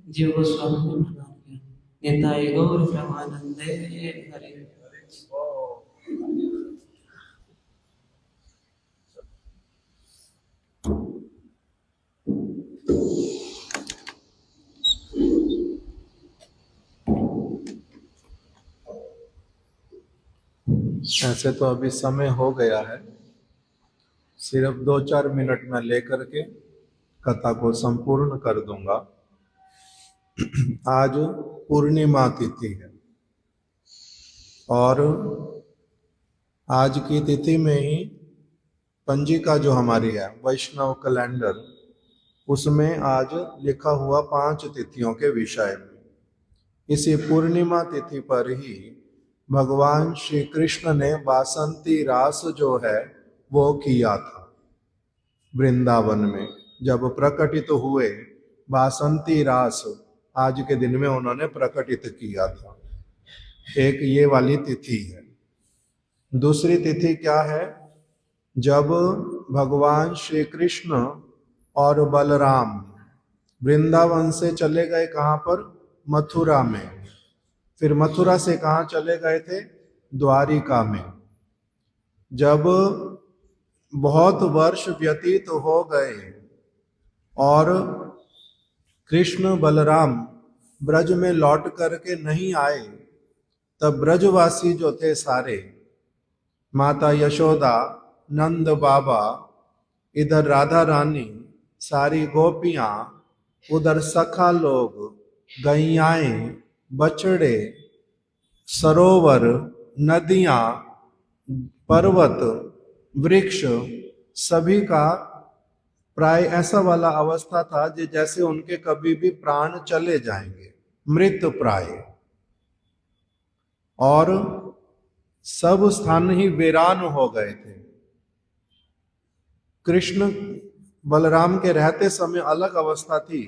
जीव गोस्वामी ने प्रदान किया। निताय गौर प्रेमानंदे हरे। ऐसे तो अभी समय हो गया है, सिर्फ 2-4 मिनट में लेकर के कथा को संपूर्ण कर दूंगा। आज पूर्णिमा तिथि है और आज की तिथि में ही पंजिका जो हमारी है वैष्णव कैलेंडर, उसमें आज लिखा हुआ 5 तिथियों के विषय में। इसी पूर्णिमा तिथि पर ही भगवान श्री कृष्ण ने वासंती रास जो है वो किया था वृंदावन में। जब प्रकटित हुए वासंती रास आज के दिन में उन्होंने प्रकटित किया था। एक ये वाली तिथि है। दूसरी तिथि क्या है? जब भगवान श्री कृष्ण और बलराम वृंदावन से चले गए कहाँ पर? मथुरा में। फिर मथुरा से कहाँ चले गए थे? द्वारिका में। जब बहुत वर्ष व्यतीत हो गए और कृष्ण बलराम ब्रज में लौट करके नहीं आए, तब ब्रजवासी जो थे सारे, माता यशोदा, नंद बाबा, इधर राधा रानी, सारी गोपियां, उधर सखा लोग, गैयाएं, बछड़े, सरोवर, नदियां, पर्वत, वृक्ष, सभी का प्राय ऐसा वाला अवस्था था जैसे उनके कभी भी प्राण चले जाएंगे, मृत प्राय। और सब स्थान ही वीरान हो गए थे। कृष्ण बलराम के रहते समय अलग अवस्था थी,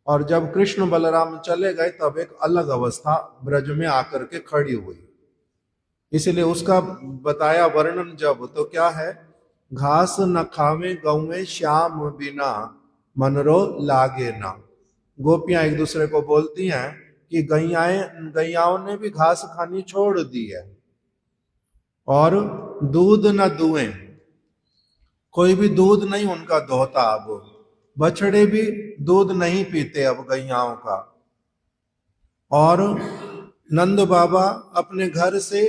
और जब कृष्ण बलराम चले गए तब एक अलग अवस्था ब्रज में आकर के खड़ी हुई। इसलिए उसका बताया वर्णन जब, तो क्या है? घास न खावे गौवे श्याम बिना, मनरो लागे ना। गोपियां एक दूसरे को बोलती हैं कि गैयाओं ने भी घास खानी छोड़ दी है, और दूध न दुए, कोई भी दूध नहीं उनका दोहता। अब बछड़े भी दूध नहीं पीते अब गैयाओं का। और नंद बाबा अपने घर से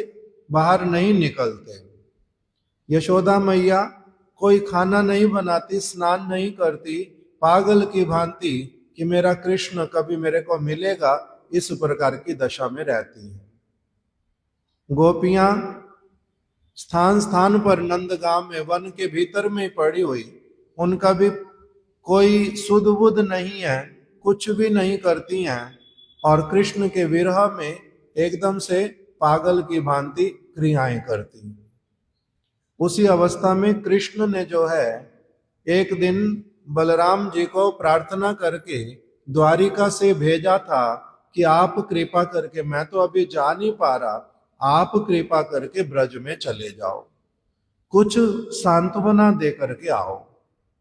बाहर नहीं निकलते। यशोदा मैया कोई खाना नहीं बनाती, स्नान नहीं करती, पागल की भांति कि मेरा कृष्ण कभी मेरे को मिलेगा, इस प्रकार की दशा में रहती हैं। गोपियां स्थान स्थान पर नंदगांव में वन के भीतर में पड़ी हुई, उनका भी कोई सुध बुध नहीं है, कुछ भी नहीं करती हैं, और कृष्ण के विरह में एकदम से पागल की भांति क्रियाएं करती हैं। उसी अवस्था में कृष्ण ने जो है एक दिन बलराम जी को प्रार्थना करके द्वारिका से भेजा था कि आप कृपा करके, मैं तो अभी जा नहीं पा रहा, आप कृपा करके ब्रज में चले जाओ, कुछ सांत्वना दे करके आओ,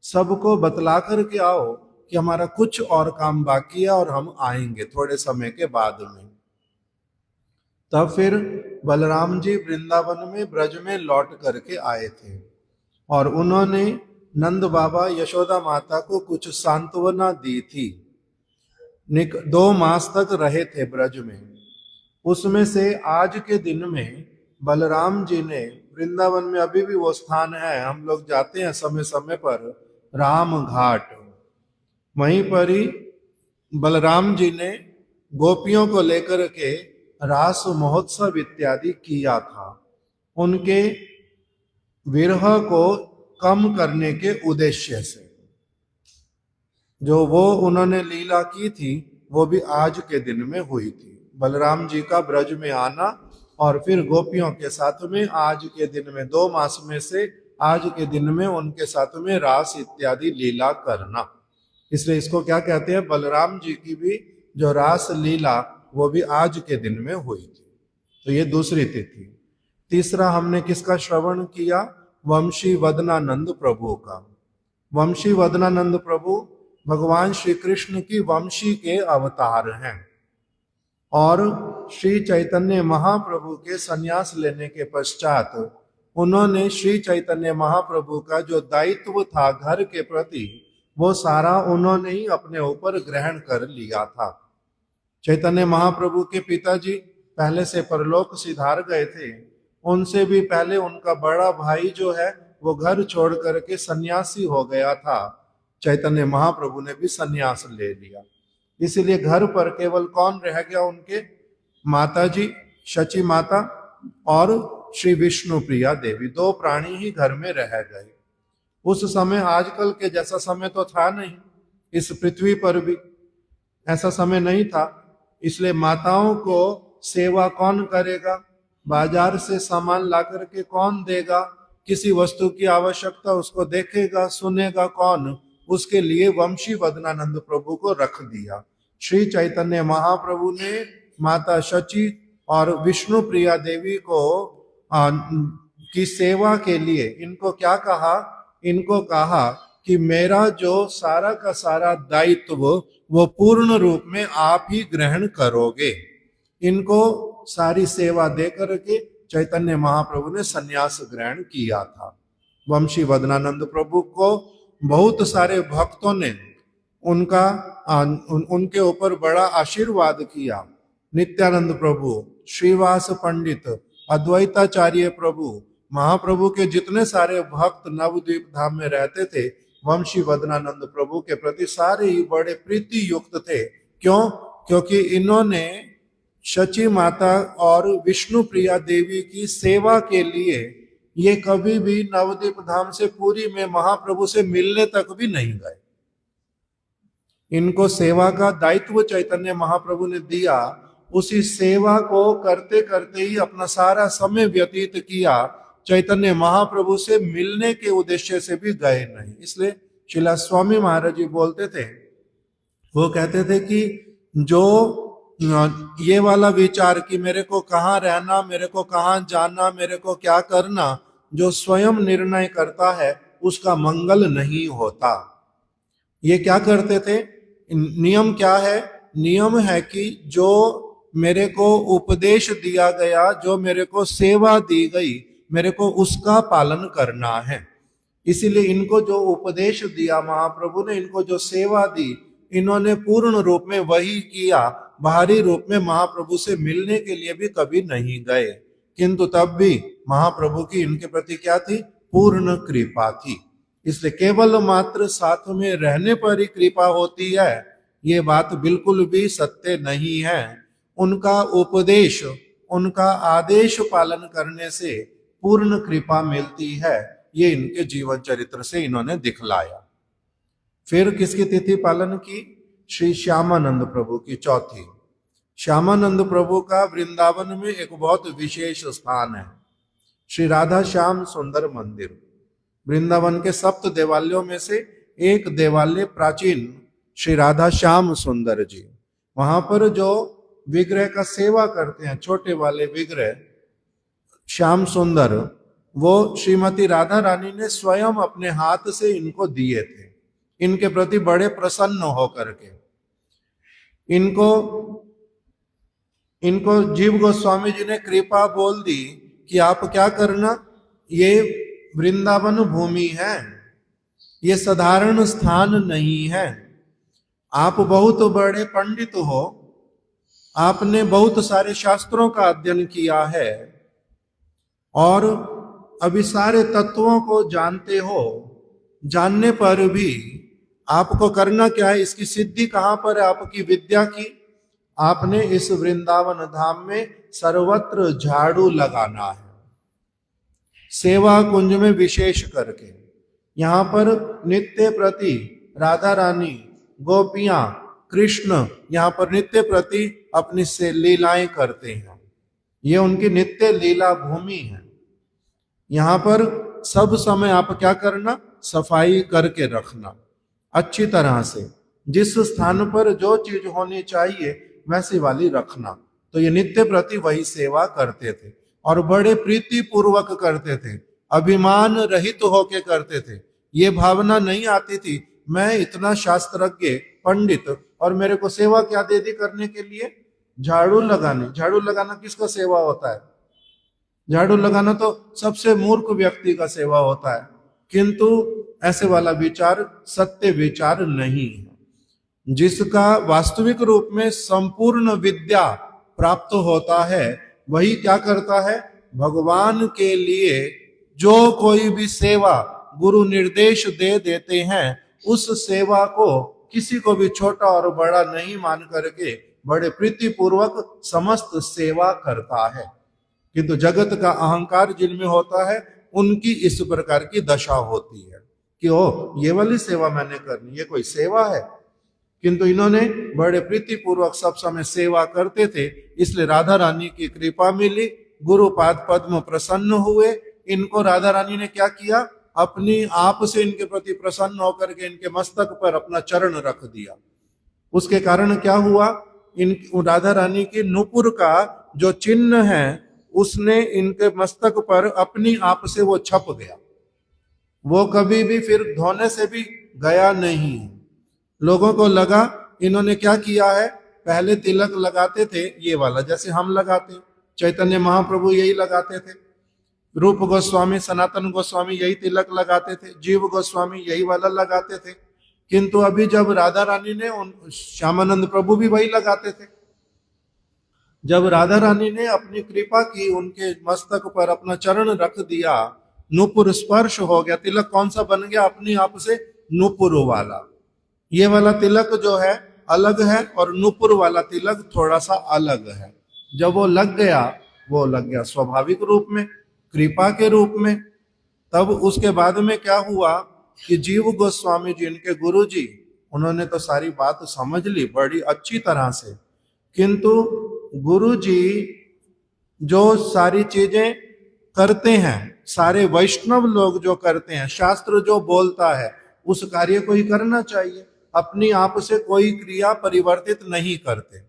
सबको बतला करके आओ कि हमारा कुछ और काम बाकी है और हम आएंगे थोड़े समय के बाद में। तब फिर बलराम जी वृंदावन में ब्रज में लौट करके आए थे, और उन्होंने नंद बाबा यशोदा माता को कुछ सांत्वना दी थी। 2 मास तक रहे थे ब्रज में। उसमें से आज के दिन में बलराम जी ने, वृंदावन में अभी भी वो स्थान है, हम लोग जाते हैं समय समय पर, राम घाट, वहीं पर ही बलराम जी ने गोपियों को लेकर के रास महोत्सव इत्यादि किया था, उनके विरह को कम करने के उद्देश्य से। जो वो उन्होंने लीला की थी वो भी आज के दिन में हुई थी। बलराम जी का ब्रज में आना और फिर गोपियों के साथ में आज के दिन में 2 मास में से आज के दिन में उनके साथ में रास इत्यादि लीला करना, इसलिए इसको क्या कहते हैं, बलराम जी की भी जो रास लीला वो भी आज के दिन में हुई थी। तो ये दूसरी तिथि। तीसरा हमने किसका श्रवण किया, वंशी वदनानंद प्रभु का। वंशी वदनानंद प्रभु भगवान श्री कृष्ण की वंशी के अवतार हैं और श्री चैतन्य महाप्रभु के संन्यास लेने के पश्चात उन्होंने श्री चैतन्य महाप्रभु का जो दायित्व था घर के प्रति, वो सारा उन्होंने ही अपने ऊपर ग्रहण कर लिया था। चैतन्य महाप्रभु के पिताजी पहले से परलोक सिधार गए थे, उनसे भी पहले उनका बड़ा भाई जो है वो घर छोड़ करके सन्यासी हो गया था। चैतन्य महाप्रभु ने भी सन्यास ले लिया, इसीलिए घर पर केवल कौन रह गया, उनके माताजी शची माता और श्री विष्णु प्रिया देवी, 2 प्राणी ही घर में रह गए। उस समय आजकल के जैसा समय तो था नहीं, इस पृथ्वी पर भी ऐसा समय नहीं था, इसलिए माताओं को सेवा कौन करेगा, बाजार से सामान ला करके कौन देगा, किसी वस्तु की आवश्यकता उसको देखेगा सुनेगा कौन, उसके लिए वंशी वदनानंद प्रभु को रख दिया। श्री चैतन्य महाप्रभु ने माता शची और विष्णु प्रिया देवी को की सेवा के लिए इनको क्या कहा, इनको कहा कि मेरा जो सारा का सारा दायित्व वो पूर्ण रूप में आप ही ग्रहण करोगे। इनको सारी सेवा दे करके चैतन्य महाप्रभु ने सन्यास ग्रहण किया था। वंशी वदनानंद प्रभु को बहुत सारे भक्तों ने उनके ऊपर बड़ा आशीर्वाद किया। नित्यानंद प्रभु, श्रीवास पंडित, अद्वैताचार्य प्रभु, महाप्रभु के जितने सारे भक्त नवद्वीप धाम में रहते थे, वंशी वदनानंद प्रभु के प्रति सारे ही बड़े प्रीति युक्त थे। क्यों? क्योंकि इन्होंने शची माता और विष्णु प्रिया देवी की सेवा के लिए ये कभी भी नवद्वीप धाम से पुरी में महाप्रभु से मिलने तक भी नहीं गए। इनको सेवा का दायित्व चैतन्य महाप्रभु ने दिया, उसी सेवा को करते करते ही अपना सारा समय व्यतीत किया, चैतन्य महाप्रभु से मिलने के उद्देश्य से भी गए नहीं। इसलिए शिला स्वामी महाराज जी बोलते थे, वो कहते थे कि जो ये वाला विचार कि मेरे को कहाँ रहना, मेरे को कहाँ जाना, मेरे को क्या करना, जो स्वयं निर्णय करता है उसका मंगल नहीं होता। ये क्या करते थे, नियम क्या है, नियम है कि जो मेरे को उपदेश दिया गया, जो मेरे को सेवा दी गई, मेरे को उसका पालन करना है। इसीलिए इनको जो उपदेश दिया महाप्रभु ने, इनको जो सेवा दी, इन्होंने पूर्ण रूप में वही किया। बाहरी रूप में महाप्रभु से मिलने के लिए भी कभी नहीं गए, किंतु तब भी महाप्रभु की इनके प्रति क्या थी, पूर्ण कृपा थी। इसलिए केवल मात्र साथ में रहने पर ही कृपा होती है, ये बात बिल्कुल भी सत्य नहीं है। उनका उपदेश, उनका आदेश पालन करने से पूर्ण कृपा मिलती है, ये इनके जीवन चरित्र से इन्होंने दिखलाया। फिर किसकी तिथि पालन की, श्री श्यामानंद प्रभु की चौथी। श्यामानंद प्रभु का वृंदावन में एक बहुत विशेष स्थान है, श्री राधा श्याम सुंदर मंदिर। वृंदावन के 7 देवालयों में से एक देवालय प्राचीन श्री राधा श्याम सुंदर जी, वहां पर जो विग्रह का सेवा करते हैं, छोटे वाले विग्रह श्याम सुंदर, वो श्रीमती राधा रानी ने स्वयं अपने हाथ से इनको दिए थे, इनके प्रति बड़े प्रसन्न होकर के। इनको जीव गोस्वामी जी ने कृपा बोल दी कि आप क्या करना, ये वृंदावन भूमि है, ये साधारण स्थान नहीं है। आप बहुत बड़े पंडित हो, आपने बहुत सारे शास्त्रों का अध्ययन किया है और अभी सारे तत्वों को जानते हो। जानने पर भी आपको करना क्या है, इसकी सिद्धि कहां पर है आपकी विद्या की? आपने इस वृंदावन धाम में सर्वत्र झाड़ू लगाना है, सेवा कुंज में विशेष करके। यहां पर नित्य प्रति राधा रानी, गोपियां, कृष्ण यहां पर नित्य प्रति अपनी से लीलाएं करते हैं। ये उनकी नित्य लीला भूमि है। यहां पर सब समय आप क्या करना, सफाई करके रखना अच्छी तरह से। जिस स्थान पर जो चीज होनी चाहिए वैसी वाली रखना। तो ये नित्य प्रति वही सेवा करते थे और बड़े प्रीति पूर्वक करते थे, अभिमान रहित होके करते थे। ये भावना नहीं आती थी मैं इतना शास्त्रज्ञ पंडित और मेरे को सेवा क्या दे दी करने के लिए, झाड़ू लगाने। झाड़ू लगाना किसका सेवा होता है? झाड़ू लगाना तो सबसे मूर्ख व्यक्ति का सेवा होता है। किंतु ऐसे वाला विचार सत्य विचार नहीं है। जिसका वास्तविक रूप में संपूर्ण विद्या प्राप्त होता है वही क्या करता है, भगवान के लिए जो कोई भी सेवा गुरु निर्देश दे देते हैं उस सेवा को किसी को भी छोटा और बड़ा नहीं मान करके बड़े प्रीति पूर्वक समस्त सेवा करता है। किंतु जगत का अहंकार जिनमें होता है उनकी इस प्रकार की दशा होती है कि ओ ये वाली सेवा मैंने करनी, ये कोई सेवा है। किंतु इन्होंने बड़े प्रीति पूर्वक सब समय सेवा करते थे, इसलिए राधा रानी की कृपा मिली, गुरुपाद पद्म प्रसन्न हुए। इनको राधा रानी ने क्या किया, अपनी आप से इनके प्रति प्रसन्न होकर के इनके मस्तक पर अपना चरण रख दिया। उसके कारण क्या हुआ, इन राधा रानी की नुपुर का जो चिन्ह है उसने इनके मस्तक पर अपनी आप से वो छप गया। वो कभी भी फिर धोने से भी गया नहीं। लोगों को लगा इन्होंने क्या किया है, पहले तिलक लगाते थे ये वाला जैसे हम लगाते, चैतन्य महाप्रभु यही लगाते थे, रूप गोस्वामी सनातन गोस्वामी यही तिलक लगाते थे, जीव गोस्वामी यही वाला लगाते थे। किंतु अभी जब राधा रानी ने श्यामानंद प्रभु भी वही लगाते थे। जब राधा रानी ने अपनी कृपा की, उनके मस्तक पर अपना चरण रख दिया, नुपुर स्पर्श हो गया, तिलक कौन सा बन गया, अपनी आप से नुपुर वाला। ये वाला तिलक जो है अलग है और नुपुर वाला तिलक थोड़ा सा अलग है। जब वो लग गया स्वाभाविक रूप में, कृपा के रूप में। तब उसके बाद में क्या हुआ कि जीव गोस्वामी जी इनके गुरु जी, उन्होंने तो सारी बात समझ ली बड़ी अच्छी तरह से। किंतु गुरु जी जो सारी चीजें करते हैं, सारे वैष्णव लोग जो करते हैं, शास्त्र जो बोलता है उस कार्य को ही करना चाहिए। अपनी आप से कोई क्रिया परिवर्तित नहीं करते।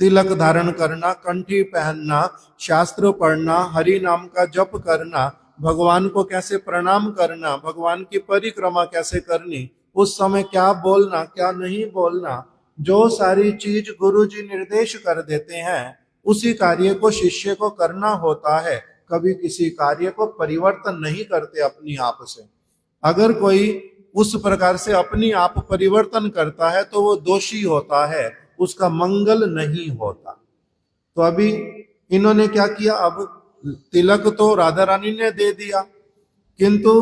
तिलक धारण करना, कंठी पहनना, शास्त्र पढ़ना, हरि नाम का जप करना, भगवान को कैसे प्रणाम करना, भगवान की परिक्रमा कैसे करनी, उस समय क्या बोलना क्या नहीं बोलना, जो सारी चीज गुरु जी निर्देश कर देते हैं उसी कार्य को शिष्य को करना होता है। कभी किसी कार्य को परिवर्तन नहीं करते अपनी आप से। अगर कोई उस प्रकार से अपनी आप परिवर्तन करता है तो वो दोषी होता है, उसका मंगल नहीं होता। तो अभी इन्होंने क्या किया, अब तिलक तो राधा रानी ने दे दिया, किंतु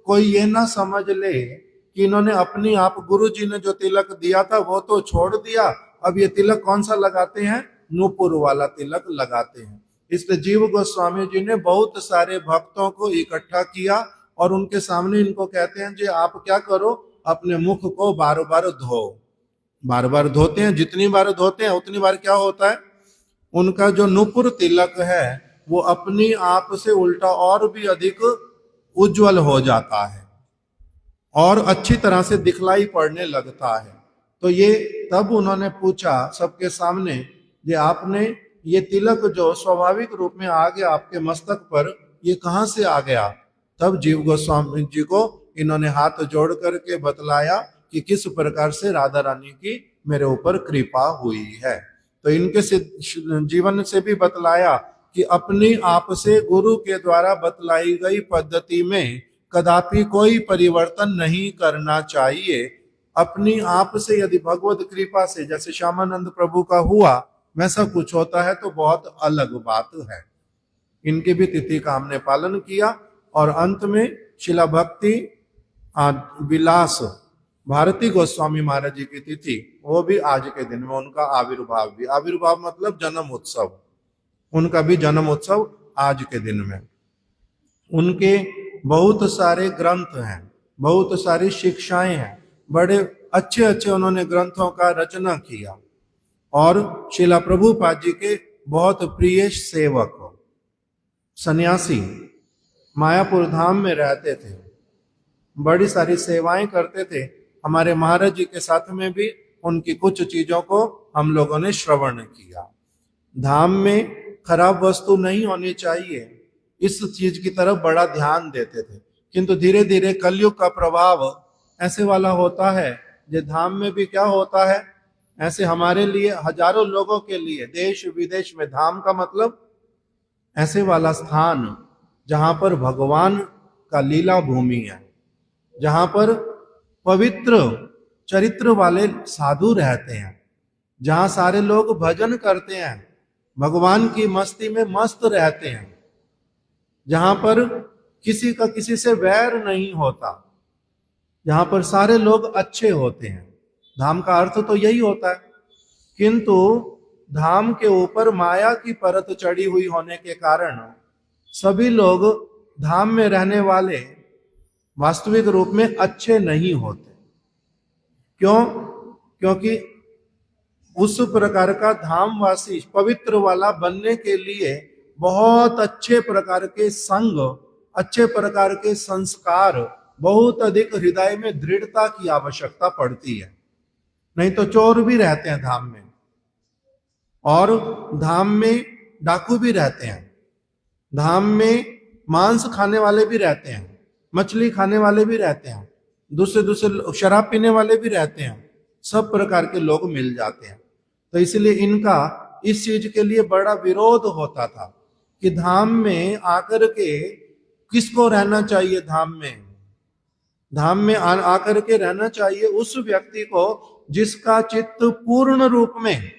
कोई ये ना समझ ले कि इन्होंने अपनी आप, गुरु जी ने जो तिलक दिया था वो तो छोड़ दिया, अब ये तिलक कौन सा लगाते हैं, नूपुर वाला तिलक लगाते हैं। इसलिए जीव गोस्वामी जी ने बहुत सारे भक्तों को इकट्ठा किया और उनके सामने इनको कहते हैं जी आप क्या करो, अपने मुख को बार बार धो। बार बार धोते हैं, जितनी बार धोते हैं उतनी बार क्या होता है, उनका जो नूपुर तिलक है वो अपनी आप से उल्टा और भी अधिक उज्जवल हो जाता है और अच्छी तरह से दिखलाई पड़ने लगता है। तो ये तब उन्होंने पूछा सबके सामने, ये आपने ये तिलक जो स्वाभाविक रूप में आ गया आपके मस्तक पर, ये कहाँ से आ गया? तब जीव गोस्वामी जी को इन्होंने हाथ जोड़ करके बतलाया कि किस प्रकार से राधा रानी की मेरे ऊपर कृपा हुई है। तो इनके जीवन से भी बतलाया कि अपनी आप से गुरु के द्वारा बतलाई गई पद्धति में कदापि कोई परिवर्तन नहीं करना चाहिए। अपनी आप से यदि भगवत कृपा से जैसे श्यामानंद प्रभु का हुआ वैसा कुछ होता है तो बहुत अलग बात है। इनकी भी तिथि का हमने पालन किया और अंत में शिला भक्ति विलास भारती गोस्वामी महाराज जी की तिथि, वो भी आज के दिन में उनका आविर्भाव भी, आविर्भाव मतलब जन्म उत्सव, उनका भी जन्म उत्सव आज के दिन में। उनके बहुत सारे ग्रंथ हैं, बहुत सारी शिक्षाएं हैं, बड़े अच्छे अच्छे उन्होंने ग्रंथों का रचना किया और शिला प्रभुपाद जी के बहुत प्रिय सेवक, सन्यासी, मायापुर धाम में रहते थे, बड़ी सारी सेवाएं करते थे। हमारे महाराज जी के साथ में भी उनकी कुछ चीजों को हम लोगों ने श्रवण किया। धाम में खराब वस्तु नहीं होनी चाहिए, इस चीज की तरफ बड़ा ध्यान देते थे। किंतु धीरे धीरे कलयुग का प्रभाव ऐसे वाला होता है, जो धाम में भी क्या होता है, ऐसे हमारे लिए हजारों लोगों के लिए देश विदेश में धाम का मतलब ऐसे वाला स्थान जहां पर भगवान का लीला भूमि है, जहां पर पवित्र चरित्र वाले साधु रहते हैं, जहां सारे लोग भजन करते हैं, भगवान की मस्ती में मस्त रहते हैं, जहां पर किसी का किसी से वैर नहीं होता, जहां पर सारे लोग अच्छे होते हैं। धाम का अर्थ तो यही होता है। किंतु धाम के ऊपर माया की परत चढ़ी हुई होने के कारण सभी लोग धाम में रहने वाले वास्तविक रूप में अच्छे नहीं होते। क्यों? क्योंकि उस प्रकार का धामवासी पवित्र वाला बनने के लिए बहुत अच्छे प्रकार के संग, अच्छे प्रकार के संस्कार, बहुत अधिक हृदय में दृढ़ता की आवश्यकता पड़ती है। नहीं तो चोर भी रहते हैं धाम में, और धाम में डाकू भी रहते हैं, धाम में मांस खाने वाले भी रहते हैं, मछली खाने वाले भी रहते हैं, दूसरे दूसरे शराब पीने वाले भी रहते हैं, सब प्रकार के लोग मिल जाते हैं। तो इसलिए इनका इस चीज के लिए बड़ा विरोध होता था कि धाम में आकर के किसको रहना चाहिए। धाम में आकर के रहना चाहिए उस व्यक्ति को जिसका चित्त पूर्ण रूप में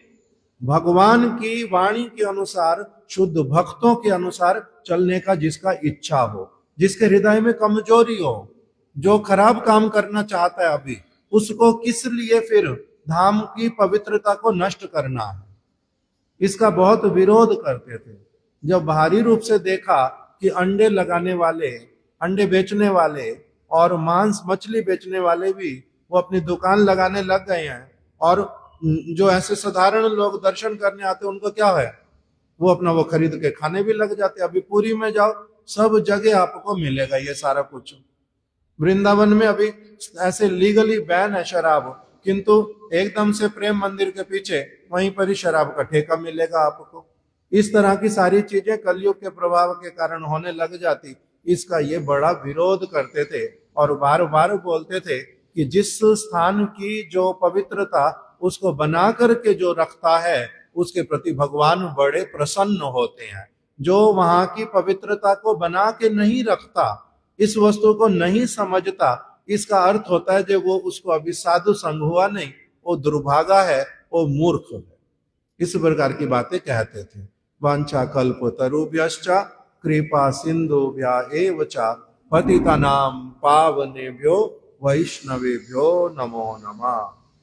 भगवान की वाणी के अनुसार, शुद्ध भक्तों के अनुसार चलने का जिसका इच्छा हो, जिसके हृदय में कमजोरी हो, जो खराब काम करना चाहता है अभी, उसको किस लिए फिर धाम की पवित्रता को नष्ट करना है, इसका बहुत विरोध करते थे। जब बाहरी रूप से देखा कि अंडे लगाने वाले, अंडे बेचने वाले और मांस मछली बेचने वाले भी वो अपनी दुकान लगाने लग गए हैं, और जो ऐसे साधारण लोग दर्शन करने आते हैं उनको क्या है, वो अपना वो खरीद के खाने भी लग जाते हैं। अभी पुरी में जाओ, सब जगह आपको मिलेगा ये सारा कुछ। वृंदावन में अभी ऐसे लीगली बैन है शराब, किंतु एकदम से प्रेम मंदिर के पीछे वहीं पर ही शराब का ठेका मिलेगा आपको। इस तरह की सारी चीजें कलयुग के प्रभाव के कारण होने लग जाती। इसका ये बड़ा विरोध करते थे और बार बार बोलते थे कि जिस स्थान की जो पवित्रता उसको बना करके जो रखता है उसके प्रति भगवान बड़े प्रसन्न होते हैं। जो वहां की पवित्रता को बना के नहीं रखता, इस वस्तु को नहीं समझता, इसका अर्थ होता है जो वो उसको अभी साधु संग हुआ नहीं, वो दुर्भागा है, वो मूर्ख है। इस प्रकार की बातें कहते थे। वांछा कल्प तरुभ्यश्च कृपा सिंधुभ्या एव च पतितानां पावनेभ्यो वैष्णवेभ्यो नमो नमः।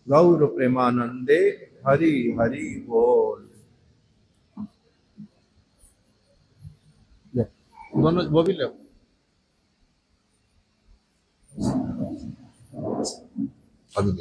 गौर प्रेमानंदे हरि हरि बोल। दोनों वो भी लो। अभी